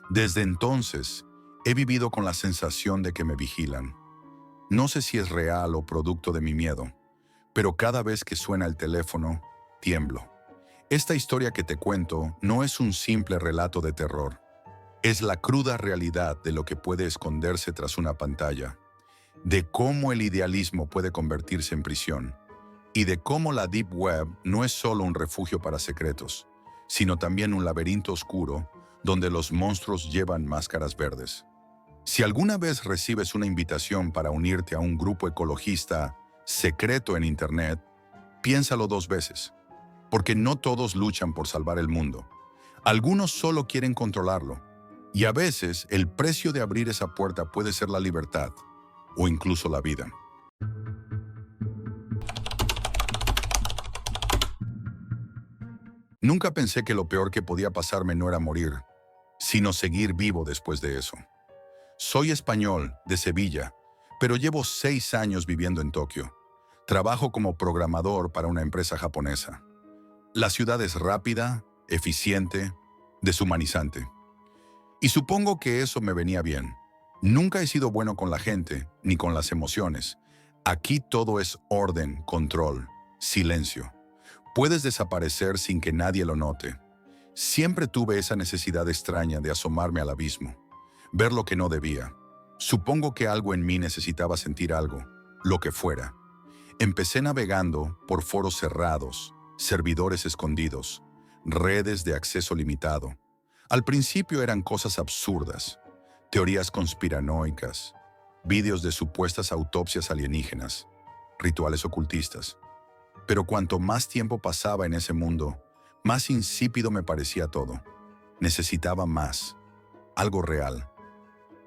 Desde entonces, he vivido con la sensación de que me vigilan. No sé si es real o producto de mi miedo, pero cada vez que suena el teléfono, tiemblo. Esta historia que te cuento no es un simple relato de terror. Es la cruda realidad de lo que puede esconderse tras una pantalla, de cómo el idealismo puede convertirse en prisión, y de cómo la Deep Web no es solo un refugio para secretos, sino también un laberinto oscuro donde los monstruos llevan máscaras verdes. Si alguna vez recibes una invitación para unirte a un grupo ecologista, secreto en Internet, piénsalo 2 veces, porque no todos luchan por salvar el mundo. Algunos solo quieren controlarlo, y a veces el precio de abrir esa puerta puede ser la libertad o incluso la vida. Nunca pensé que lo peor que podía pasarme no era morir, sino seguir vivo después de eso. Soy español, de Sevilla, pero llevo 6 años viviendo en Tokio. Trabajo como programador para una empresa japonesa. La ciudad es rápida, eficiente, deshumanizante. Y supongo que eso me venía bien. Nunca he sido bueno con la gente, ni con las emociones. Aquí todo es orden, control, silencio. Puedes desaparecer sin que nadie lo note. Siempre tuve esa necesidad extraña de asomarme al abismo, ver lo que no debía. Supongo que algo en mí necesitaba sentir algo, lo que fuera. Empecé navegando por foros cerrados, servidores escondidos, redes de acceso limitado. Al principio eran cosas absurdas, teorías conspiranoicas, vídeos de supuestas autopsias alienígenas, rituales ocultistas. Pero cuanto más tiempo pasaba en ese mundo, más insípido me parecía todo. Necesitaba más, algo real.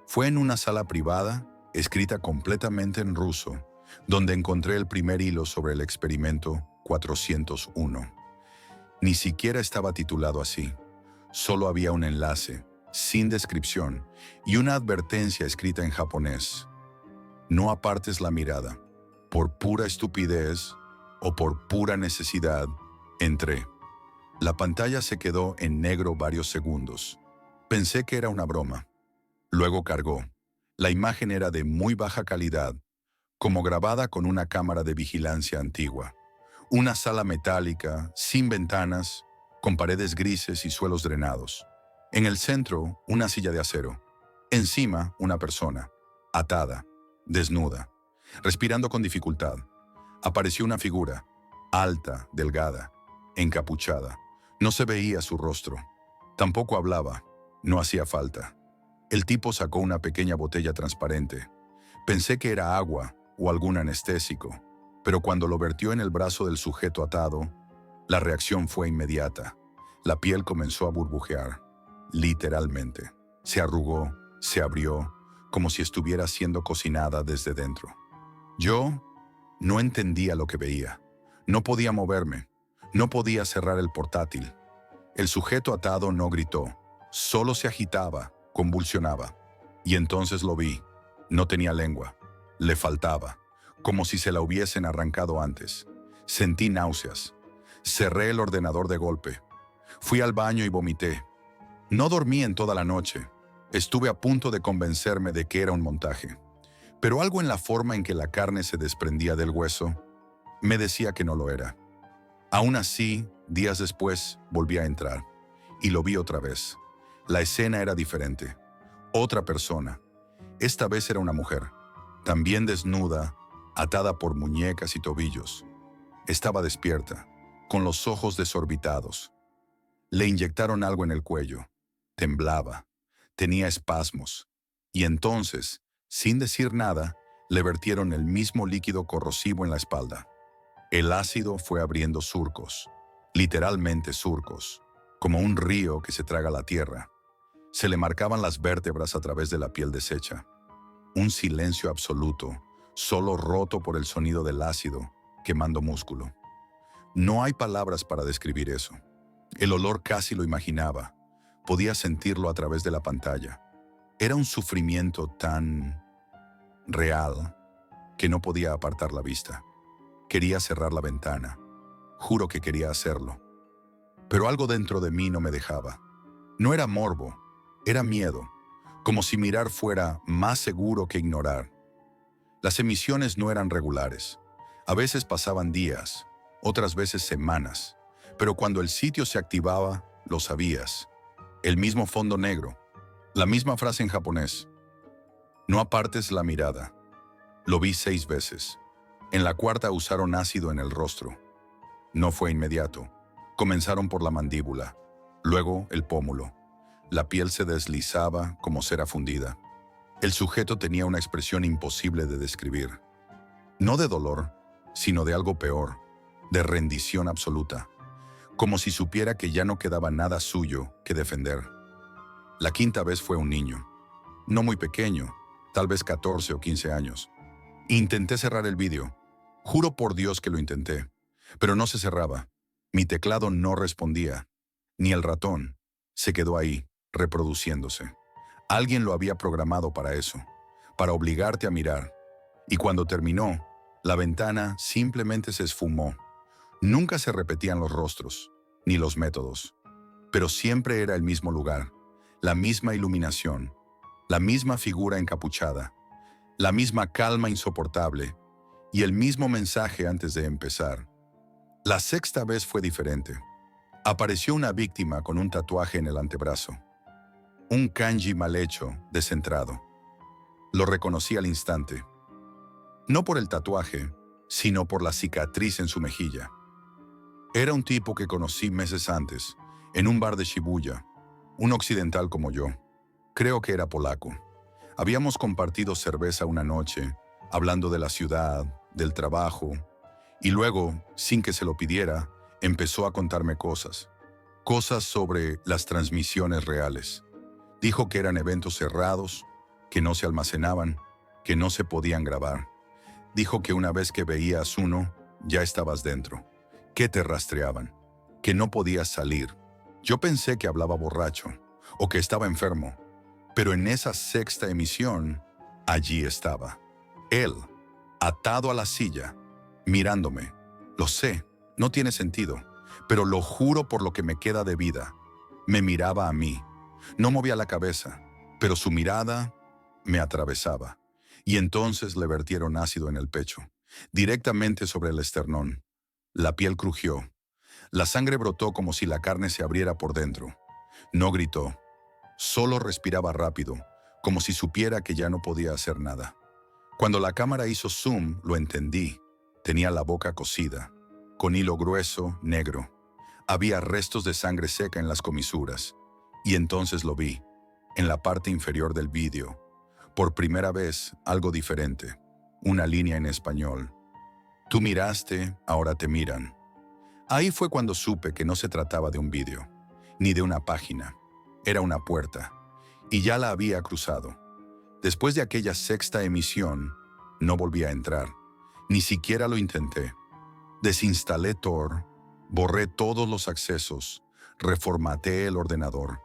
Fue en una sala privada, escrita completamente en ruso, donde encontré el primer hilo sobre el experimento 401. Ni siquiera estaba titulado así. Solo había un enlace, sin descripción, y una advertencia escrita en japonés. No apartes la mirada. Por pura estupidez o por pura necesidad, entré. La pantalla se quedó en negro varios segundos. Pensé que era una broma. Luego cargó. La imagen era de muy baja calidad, como grabada con una cámara de vigilancia antigua. Una sala metálica, sin ventanas, con paredes grises y suelos drenados. En el centro, una silla de acero. Encima, una persona, atada, desnuda, respirando con dificultad. Apareció una figura, alta, delgada, encapuchada. No se veía su rostro. Tampoco hablaba. No hacía falta. El tipo sacó una pequeña botella transparente. Pensé que era agua o algún anestésico, pero cuando lo vertió en el brazo del sujeto atado, la reacción fue inmediata. La piel comenzó a burbujear, literalmente. Se arrugó, se abrió, como si estuviera siendo cocinada desde dentro. Yo no entendía lo que veía. No podía moverme. No podía cerrar el portátil. El sujeto atado no gritó. Solo se agitaba, convulsionaba. Y entonces lo vi. No tenía lengua. Le faltaba, como si se la hubiesen arrancado antes. Sentí náuseas. Cerré el ordenador de golpe. Fui al baño y vomité. No dormí en toda la noche. Estuve a punto de convencerme de que era un montaje. Pero algo en la forma en que la carne se desprendía del hueso me decía que no lo era. Aún así, días después, volví a entrar. Y lo vi otra vez. La escena era diferente. Otra persona. Esta vez era una mujer. También desnuda, atada por muñecas y tobillos. Estaba despierta, con los ojos desorbitados. Le inyectaron algo en el cuello. Temblaba. Tenía espasmos. Y entonces, sin decir nada, le vertieron el mismo líquido corrosivo en la espalda. El ácido fue abriendo surcos, literalmente surcos, como un río que se traga la tierra. Se le marcaban las vértebras a través de la piel deshecha. Un silencio absoluto, solo roto por el sonido del ácido, quemando músculo. No hay palabras para describir eso. El olor casi lo imaginaba. Podía sentirlo a través de la pantalla. Era un sufrimiento tan real que no podía apartar la vista. Quería cerrar la ventana. Juro que quería hacerlo. Pero algo dentro de mí no me dejaba. No era morbo, era miedo, como si mirar fuera más seguro que ignorar. Las emisiones no eran regulares. A veces pasaban días, otras veces semanas. Pero cuando el sitio se activaba, lo sabías. El mismo fondo negro, la misma frase en japonés. No apartes la mirada. Lo vi 6 veces. En la cuarta usaron ácido en el rostro. No fue inmediato. Comenzaron por la mandíbula, luego el pómulo. La piel se deslizaba como cera fundida. El sujeto tenía una expresión imposible de describir. No de dolor, sino de algo peor, de rendición absoluta, como si supiera que ya no quedaba nada suyo que defender. La quinta vez fue un niño, no muy pequeño, tal vez 14 o 15 años. Intenté cerrar el vídeo. Juro por Dios que lo intenté, pero no se cerraba. Mi teclado no respondía, ni el ratón. Se quedó ahí, reproduciéndose. Alguien lo había programado para eso, para obligarte a mirar. Y cuando terminó, la ventana simplemente se esfumó. Nunca se repetían los rostros, ni los métodos, pero siempre era el mismo lugar, la misma iluminación, la misma figura encapuchada, la misma calma insoportable y el mismo mensaje antes de empezar. La sexta vez fue diferente. Apareció una víctima con un tatuaje en el antebrazo, un kanji mal hecho, descentrado. Lo reconocí al instante, no por el tatuaje, sino por la cicatriz en su mejilla. Era un tipo que conocí meses antes, en un bar de Shibuya, un occidental como yo. Creo que era polaco. Habíamos compartido cerveza una noche, hablando de la ciudad, del trabajo, y luego, sin que se lo pidiera, empezó a contarme cosas. Cosas sobre las transmisiones reales. Dijo que eran eventos cerrados, que no se almacenaban, que no se podían grabar. Dijo que una vez que veías uno, ya estabas dentro, que te rastreaban, que no podías salir. Yo pensé que hablaba borracho o que estaba enfermo, pero en esa sexta emisión, allí estaba. Él, atado a la silla, mirándome. Lo sé, no tiene sentido, pero lo juro por lo que me queda de vida. Me miraba a mí. No movía la cabeza, pero su mirada me atravesaba. Y entonces le vertieron ácido en el pecho, directamente sobre el esternón. La piel crujió. La sangre brotó como si la carne se abriera por dentro. No gritó. Solo respiraba rápido, como si supiera que ya no podía hacer nada. Cuando la cámara hizo zoom, lo entendí. Tenía la boca cosida, con hilo grueso, negro. Había restos de sangre seca en las comisuras. Y entonces lo vi, en la parte inferior del vídeo. Por primera vez, algo diferente. Una línea en español. Tú miraste, ahora te miran. Ahí fue cuando supe que no se trataba de un vídeo, ni de una página. Era una puerta, y ya la había cruzado. Después de aquella sexta emisión, no volví a entrar. Ni siquiera lo intenté. Desinstalé Tor, borré todos los accesos, reformateé el ordenador.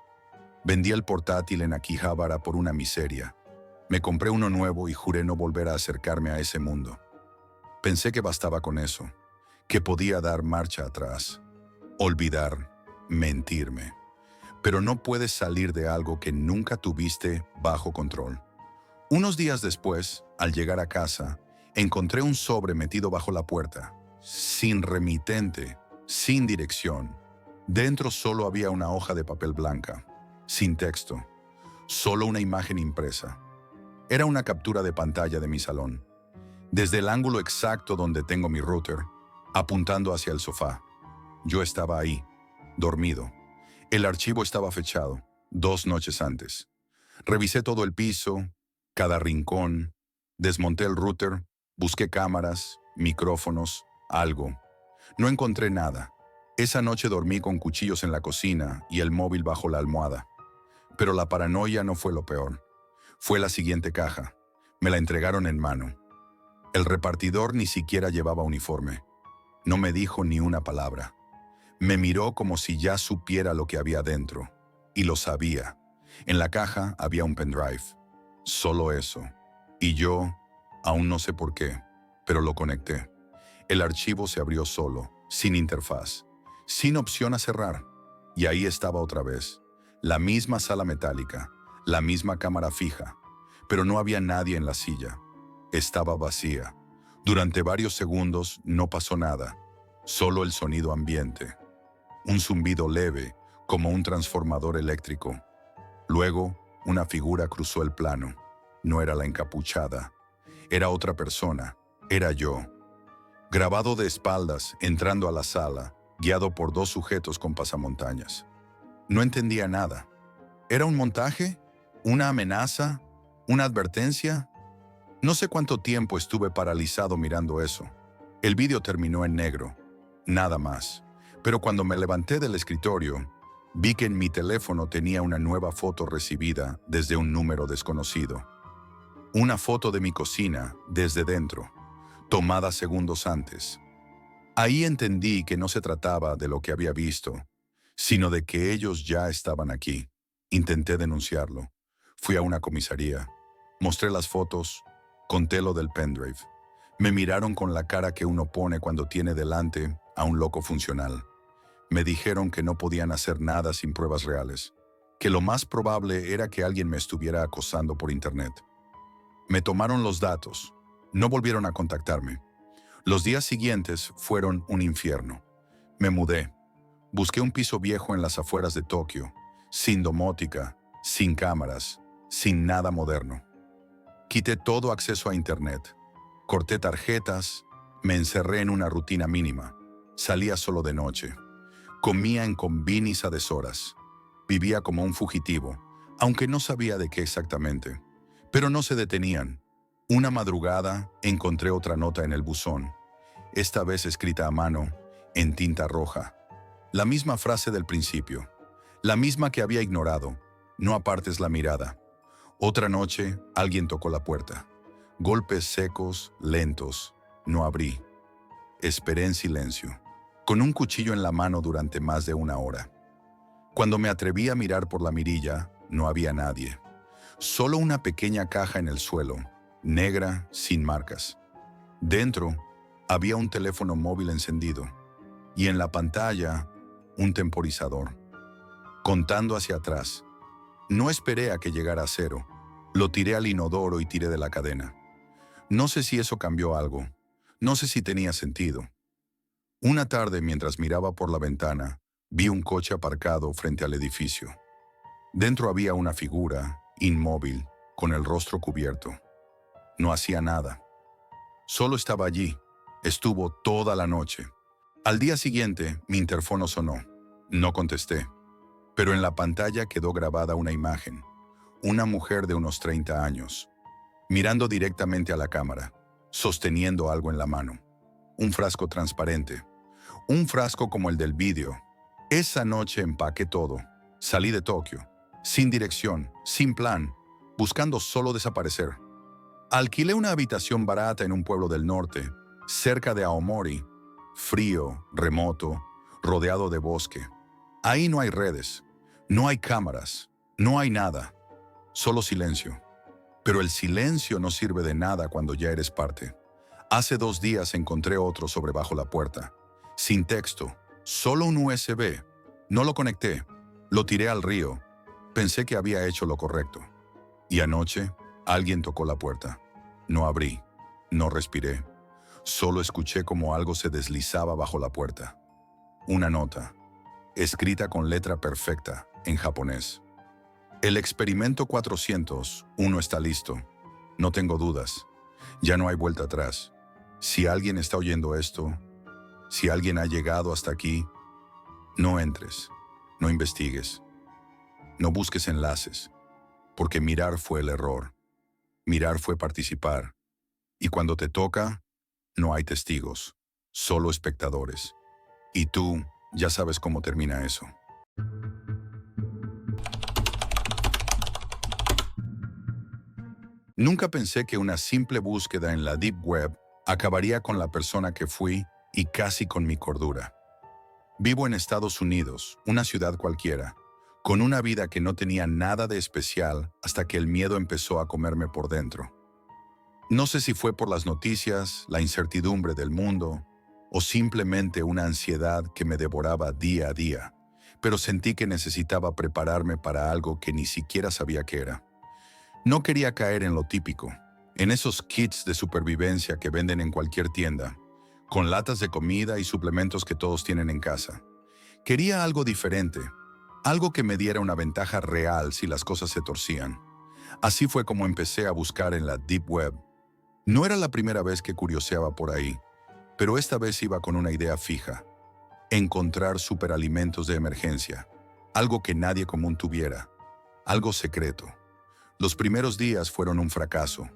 Vendí el portátil en Akihabara por una miseria. Me compré uno nuevo y juré no volver a acercarme a ese mundo. Pensé que bastaba con eso, que podía dar marcha atrás, olvidar, mentirme. Pero no puedes salir de algo que nunca tuviste bajo control. Unos días después, al llegar a casa, encontré un sobre metido bajo la puerta, sin remitente, sin dirección. Dentro solo había una hoja de papel blanca, sin texto, solo una imagen impresa. Era una captura de pantalla de mi salón, desde el ángulo exacto donde tengo mi router, apuntando hacia el sofá. Yo estaba ahí, dormido. El archivo estaba fechado, 2 noches antes. Revisé todo el piso, cada rincón, desmonté el router, busqué cámaras, micrófonos, algo. No encontré nada. Esa noche dormí con cuchillos en la cocina y el móvil bajo la almohada. Pero la paranoia no fue lo peor. Fue la siguiente caja. Me la entregaron en mano. El repartidor ni siquiera llevaba uniforme. No me dijo ni una palabra. Me miró como si ya supiera lo que había dentro. Y lo sabía. En la caja había un pendrive. Solo eso. Y yo, aún no sé por qué, pero lo conecté. El archivo se abrió solo, sin interfaz, sin opción a cerrar. Y ahí estaba otra vez. La misma sala metálica, la misma cámara fija. Pero no había nadie en la silla. Estaba vacía. Durante varios segundos no pasó nada, solo el sonido ambiente. Un zumbido leve, como un transformador eléctrico. Luego, una figura cruzó el plano. No era la encapuchada. Era otra persona. Era yo. Grabado de espaldas, entrando a la sala, guiado por 2 sujetos con pasamontañas. No entendía nada. ¿Era un montaje? ¿Una amenaza? ¿Una advertencia? No sé cuánto tiempo estuve paralizado mirando eso. El vídeo terminó en negro, nada más. Pero cuando me levanté del escritorio, vi que en mi teléfono tenía una nueva foto recibida desde un número desconocido. Una foto de mi cocina desde dentro, tomada segundos antes. Ahí entendí que no se trataba de lo que había visto, sino de que ellos ya estaban aquí. Intenté denunciarlo. Fui a una comisaría. Mostré las fotos. Conté lo del pendrive. Me miraron con la cara que uno pone cuando tiene delante a un loco funcional. Me dijeron que no podían hacer nada sin pruebas reales, que lo más probable era que alguien me estuviera acosando por internet. Me tomaron los datos. No volvieron a contactarme. Los días siguientes fueron un infierno. Me mudé. Busqué un piso viejo en las afueras de Tokio, sin domótica, sin cámaras, sin nada moderno. Quité todo acceso a internet. Corté tarjetas, me encerré en una rutina mínima. Salía solo de noche. Comía en combinis a deshoras. Vivía como un fugitivo, aunque no sabía de qué exactamente. Pero no se detenían. Una madrugada encontré otra nota en el buzón, esta vez escrita a mano, en tinta roja. La misma frase del principio, la misma que había ignorado. No apartes la mirada. Otra noche, alguien tocó la puerta. Golpes secos, lentos. No abrí. Esperé en silencio, con un cuchillo en la mano durante más de una hora. Cuando me atreví a mirar por la mirilla, no había nadie. Solo una pequeña caja en el suelo, negra, sin marcas. Dentro, había un teléfono móvil encendido, y en la pantalla, un temporizador. Contando hacia atrás. No esperé a que llegara a cero. Lo tiré al inodoro y tiré de la cadena. No sé si eso cambió algo. No sé si tenía sentido. Una tarde, mientras miraba por la ventana, vi un coche aparcado frente al edificio. Dentro había una figura, inmóvil, con el rostro cubierto. No hacía nada. Solo estaba allí. Estuvo toda la noche. Al día siguiente, mi interfono sonó. No contesté. Pero en la pantalla quedó grabada una imagen. Una mujer de unos 30 años, mirando directamente a la cámara, sosteniendo algo en la mano. Un frasco transparente. Un frasco como el del vídeo. Esa noche empaqué todo. Salí de Tokio, sin dirección, sin plan, buscando solo desaparecer. Alquilé una habitación barata en un pueblo del norte, cerca de Aomori, frío, remoto, rodeado de bosque. Ahí no hay redes, no hay cámaras, no hay nada, solo silencio. Pero el silencio no sirve de nada cuando ya eres parte. Hace 2 días encontré otro sobre bajo la puerta, sin texto, solo un USB. No lo conecté, lo tiré al río. Pensé que había hecho lo correcto. Y anoche, alguien tocó la puerta. No abrí, no respiré. Solo escuché como algo se deslizaba bajo la puerta. Una nota, escrita con letra perfecta, en japonés. El experimento 401 está listo. No tengo dudas. Ya no hay vuelta atrás. Si alguien está oyendo esto, si alguien ha llegado hasta aquí, no entres, no investigues, no busques enlaces, porque mirar fue el error. Mirar fue participar. Y cuando te toca, no hay testigos, solo espectadores. Y tú ya sabes cómo termina eso. Nunca pensé que una simple búsqueda en la Deep Web acabaría con la persona que fui y casi con mi cordura. Vivo en Estados Unidos, una ciudad cualquiera, con una vida que no tenía nada de especial hasta que el miedo empezó a comerme por dentro. No sé si fue por las noticias, la incertidumbre del mundo, o simplemente una ansiedad que me devoraba día a día, pero sentí que necesitaba prepararme para algo que ni siquiera sabía qué era. No quería caer en lo típico, en esos kits de supervivencia que venden en cualquier tienda, con latas de comida y suplementos que todos tienen en casa. Quería algo diferente, algo que me diera una ventaja real si las cosas se torcían. Así fue como empecé a buscar en la Deep Web. No era la primera vez que curioseaba por ahí, pero esta vez iba con una idea fija: encontrar superalimentos de emergencia, algo que nadie común tuviera, algo secreto. Los primeros días fueron un fracaso.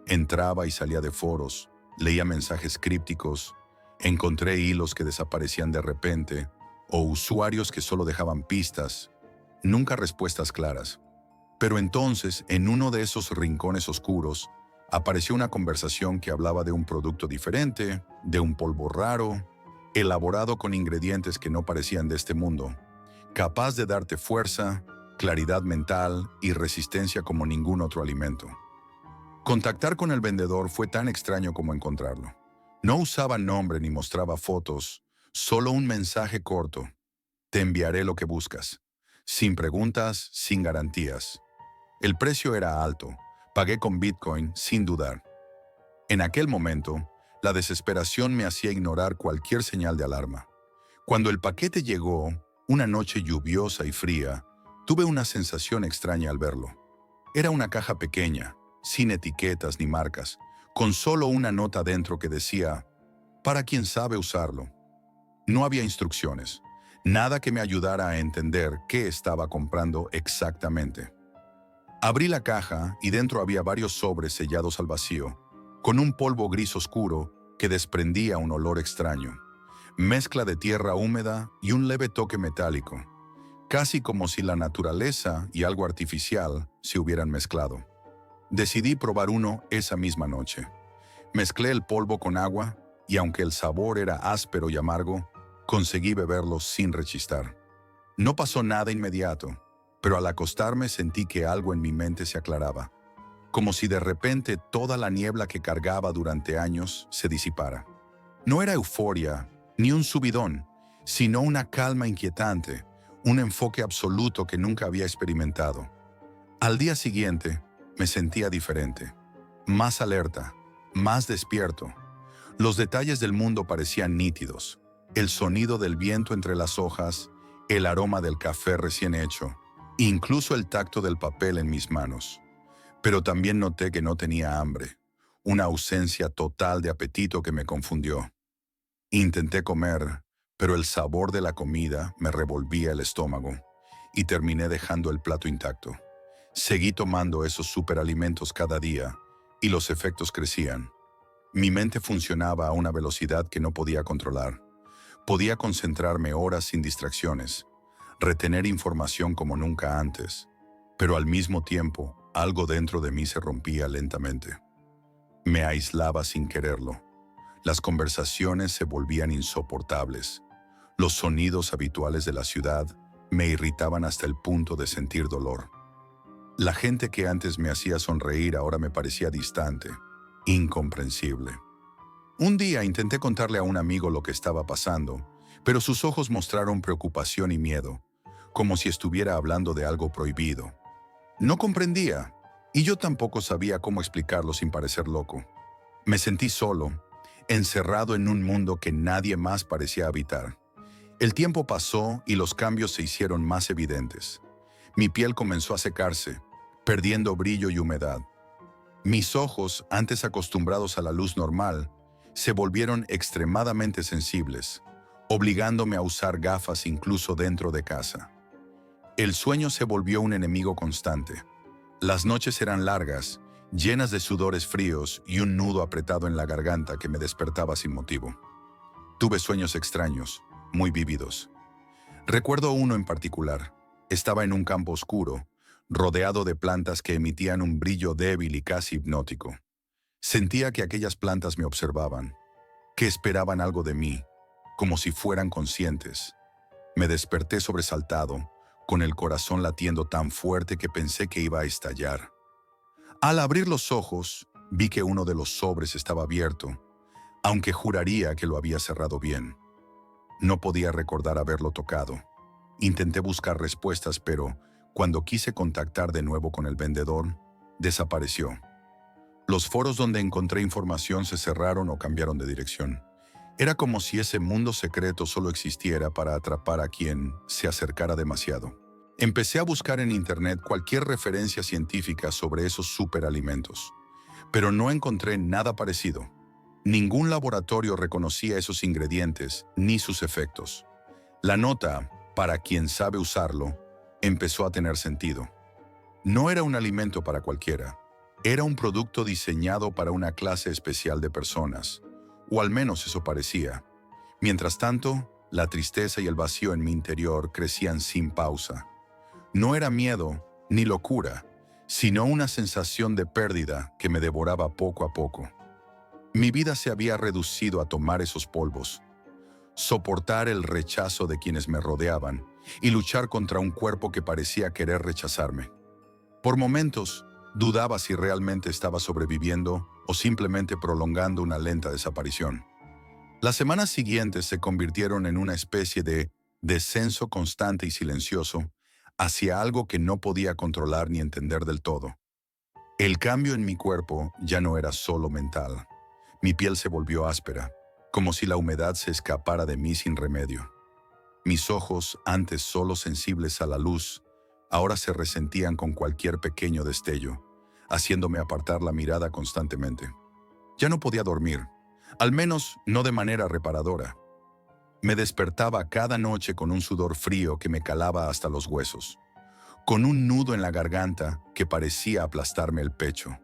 Entraba y salía de foros, leía mensajes crípticos, Encontré hilos que desaparecían de repente o usuarios que solo dejaban pistas, nunca respuestas claras. Pero entonces, en uno de esos rincones oscuros, apareció una conversación que hablaba de un producto diferente, de un polvo raro, elaborado con ingredientes que no parecían de este mundo, capaz de darte fuerza, claridad mental y resistencia como ningún otro alimento. Contactar con el vendedor fue tan extraño como encontrarlo. No usaba nombre ni mostraba fotos, solo un mensaje corto. Te enviaré lo que buscas. Sin preguntas, sin garantías. El precio era alto. Pagué con Bitcoin sin dudar. En aquel momento, la desesperación me hacía ignorar cualquier señal de alarma. Cuando el paquete llegó, una noche lluviosa y fría, tuve una sensación extraña al verlo. Era una caja pequeña, sin etiquetas ni marcas, con solo una nota dentro que decía, para quien sabe usarlo. No había instrucciones, nada que me ayudara a entender qué estaba comprando exactamente. Abrí la caja y dentro había varios sobres sellados al vacío, con un polvo gris oscuro que desprendía un olor extraño, mezcla de tierra húmeda y un leve toque metálico, casi como si la naturaleza y algo artificial se hubieran mezclado. Decidí probar uno esa misma noche. Mezclé el polvo con agua y aunque el sabor era áspero y amargo, conseguí beberlo sin rechistar. No pasó nada inmediato, pero al acostarme sentí que algo en mi mente se aclaraba, como si de repente toda la niebla que cargaba durante años se disipara. No era euforia ni un subidón, sino una calma inquietante, un enfoque absoluto que nunca había experimentado. Al día siguiente, me sentía diferente, más alerta, más despierto. Los detalles del mundo parecían nítidos. El sonido del viento entre las hojas, el aroma del café recién hecho, incluso el tacto del papel en mis manos. Pero también noté que no tenía hambre, una ausencia total de apetito que me confundió. Intenté comer, pero el sabor de la comida me revolvía el estómago y terminé dejando el plato intacto. Seguí tomando esos superalimentos cada día y los efectos crecían. Mi mente funcionaba a una velocidad que no podía controlar. Podía concentrarme horas sin distracciones, retener información como nunca antes, pero al mismo tiempo, algo dentro de mí se rompía lentamente. Me aislaba sin quererlo. Las conversaciones se volvían insoportables. Los sonidos habituales de la ciudad me irritaban hasta el punto de sentir dolor. La gente que antes me hacía sonreír ahora me parecía distante, incomprensible. Un día intenté contarle a un amigo lo que estaba pasando, pero sus ojos mostraron preocupación y miedo, como si estuviera hablando de algo prohibido. No comprendía, y yo tampoco sabía cómo explicarlo sin parecer loco. Me sentí solo, encerrado en un mundo que nadie más parecía habitar. El tiempo pasó y los cambios se hicieron más evidentes. Mi piel comenzó a secarse, perdiendo brillo y humedad. Mis ojos, antes acostumbrados a la luz normal, se volvieron extremadamente sensibles, obligándome a usar gafas incluso dentro de casa. El sueño se volvió un enemigo constante. Las noches eran largas, llenas de sudores fríos y un nudo apretado en la garganta que me despertaba sin motivo. Tuve sueños extraños, muy vívidos. Recuerdo uno en particular. Estaba en un campo oscuro, rodeado de plantas que emitían un brillo débil y casi hipnótico. Sentía que aquellas plantas me observaban, que esperaban algo de mí, como si fueran conscientes. Me desperté sobresaltado, con el corazón latiendo tan fuerte que pensé que iba a estallar. Al abrir los ojos, vi que uno de los sobres estaba abierto, aunque juraría que lo había cerrado bien. No podía recordar haberlo tocado. Intenté buscar respuestas, pero cuando quise contactar de nuevo con el vendedor, desapareció. Los foros donde encontré información se cerraron o cambiaron de dirección. Era como si ese mundo secreto solo existiera para atrapar a quien se acercara demasiado. Empecé a buscar en internet cualquier referencia científica sobre esos superalimentos, pero no encontré nada parecido. Ningún laboratorio reconocía esos ingredientes ni sus efectos. La nota, para quien sabe usarlo, empezó a tener sentido. No era un alimento para cualquiera. Era un producto diseñado para una clase especial de personas, o al menos eso parecía. Mientras tanto, la tristeza y el vacío en mi interior crecían sin pausa. No era miedo ni locura, sino una sensación de pérdida que me devoraba poco a poco. Mi vida se había reducido a tomar esos polvos, soportar el rechazo de quienes me rodeaban y luchar contra un cuerpo que parecía querer rechazarme. Por momentos, dudaba si realmente estaba sobreviviendo o simplemente prolongando una lenta desaparición. Las semanas siguientes se convirtieron en una especie de descenso constante y silencioso hacia algo que no podía controlar ni entender del todo. El cambio en mi cuerpo ya no era solo mental. Mi piel se volvió áspera, como si la humedad se escapara de mí sin remedio. Mis ojos, antes solo sensibles a la luz, ahora se resentían con cualquier pequeño destello, haciéndome apartar la mirada constantemente. Ya no podía dormir, al menos no de manera reparadora. Me despertaba cada noche con un sudor frío que me calaba hasta los huesos, con un nudo en la garganta que parecía aplastarme el pecho.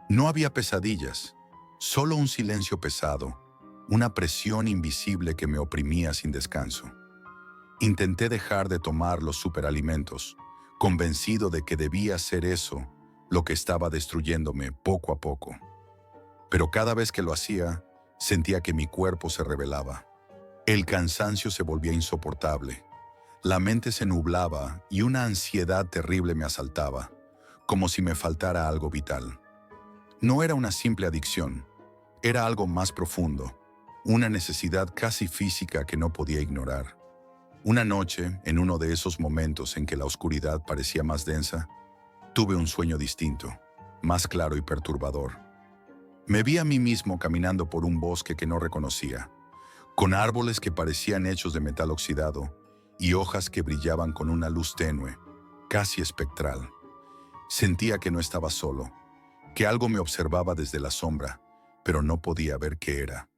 No había pesadillas, solo un silencio pesado, una presión invisible que me oprimía sin descanso. Intenté dejar de tomar los superalimentos, convencido de que debía ser eso lo que estaba destruyéndome poco a poco. Pero cada vez que lo hacía, sentía que mi cuerpo se rebelaba. El cansancio se volvía insoportable. La mente se nublaba y una ansiedad terrible me asaltaba, como si me faltara algo vital. No era una simple adicción, era algo más profundo, una necesidad casi física que no podía ignorar. Una noche, en uno de esos momentos en que la oscuridad parecía más densa, tuve un sueño distinto, más claro y perturbador. Me vi a mí mismo caminando por un bosque que no reconocía, con árboles que parecían hechos de metal oxidado y hojas que brillaban con una luz tenue, casi espectral. Sentía que no estaba solo, que algo me observaba desde la sombra, pero no podía ver qué era.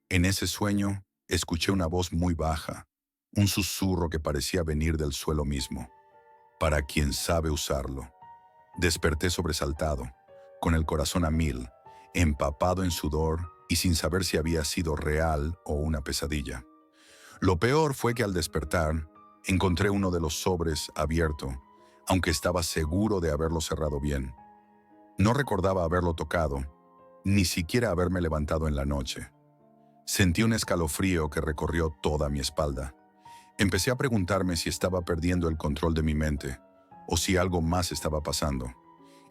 En ese sueño, escuché una voz muy baja, un susurro que parecía venir del suelo mismo. Para quien sabe usarlo. Desperté sobresaltado, con el corazón a mil, empapado en sudor y sin saber si había sido real o una pesadilla. Lo peor fue que al despertar, encontré uno de los sobres abierto, aunque estaba seguro de haberlo cerrado bien. No recordaba haberlo tocado, ni siquiera haberme levantado en la noche. Sentí un escalofrío que recorrió toda mi espalda. Empecé a preguntarme si estaba perdiendo el control de mi mente o si algo más estaba pasando.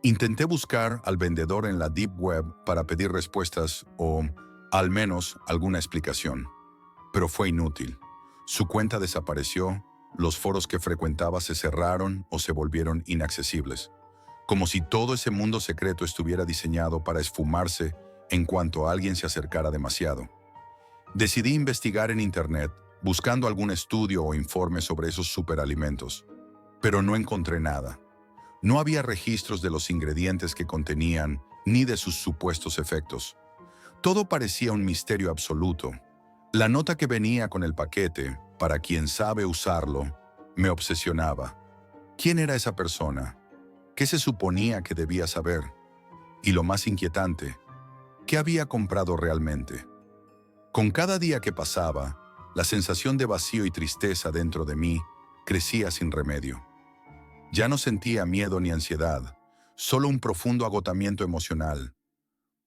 Intenté buscar al vendedor en la Deep Web para pedir respuestas o, al menos, alguna explicación. Pero fue inútil. Su cuenta desapareció, los foros que frecuentaba se cerraron o se volvieron inaccesibles, como si todo ese mundo secreto estuviera diseñado para esfumarse en cuanto alguien se acercara demasiado. Decidí investigar en Internet, buscando algún estudio o informe sobre esos superalimentos, pero no encontré nada. No había registros de los ingredientes que contenían ni de sus supuestos efectos. Todo parecía un misterio absoluto. La nota que venía con el paquete, para quien sabe usarlo, me obsesionaba. ¿Quién era esa persona? ¿Qué se suponía que debía saber? Y lo más inquietante, ¿qué había comprado realmente? Con cada día que pasaba, la sensación de vacío y tristeza dentro de mí crecía sin remedio. Ya no sentía miedo ni ansiedad, solo un profundo agotamiento emocional,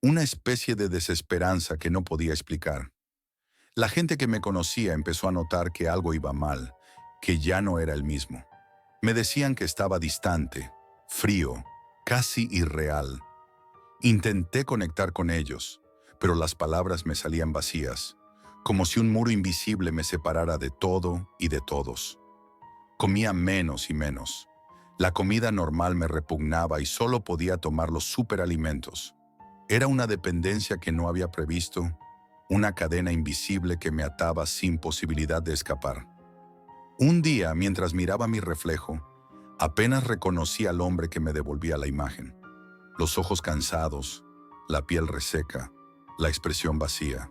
una especie de desesperanza que no podía explicar. La gente que me conocía empezó a notar que algo iba mal, que ya no era el mismo. Me decían que estaba distante, frío, casi irreal. Intenté conectar con ellos, pero las palabras me salían vacías, como si un muro invisible me separara de todo y de todos. Comía menos y menos. La comida normal me repugnaba y solo podía tomar los superalimentos. Era una dependencia que no había previsto, una cadena invisible que me ataba sin posibilidad de escapar. Un día, mientras miraba mi reflejo, apenas reconocí al hombre que me devolvía la imagen. Los ojos cansados, la piel reseca, la expresión vacía.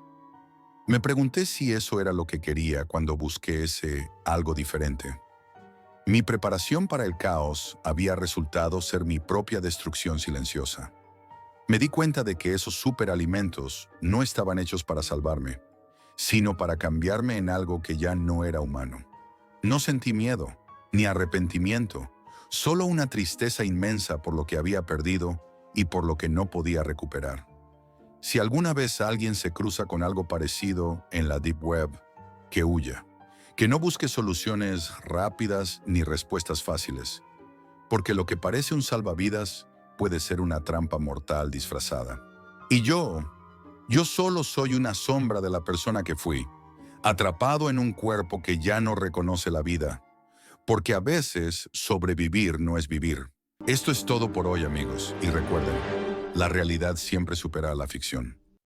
Me pregunté si eso era lo que quería cuando busqué ese algo diferente. Mi preparación para el caos había resultado ser mi propia destrucción silenciosa. Me di cuenta de que esos superalimentos no estaban hechos para salvarme, sino para cambiarme en algo que ya no era humano. No sentí miedo, ni arrepentimiento, solo una tristeza inmensa por lo que había perdido y por lo que no podía recuperar. Si alguna vez alguien se cruza con algo parecido en la Deep Web, que huya, que no busque soluciones rápidas ni respuestas fáciles, porque lo que parece un salvavidas puede ser una trampa mortal disfrazada. Y yo solo soy una sombra de la persona que fui, atrapado en un cuerpo que ya no reconoce la vida, porque a veces sobrevivir no es vivir. Esto es todo por hoy, amigos, y recuerden, la realidad siempre supera a la ficción.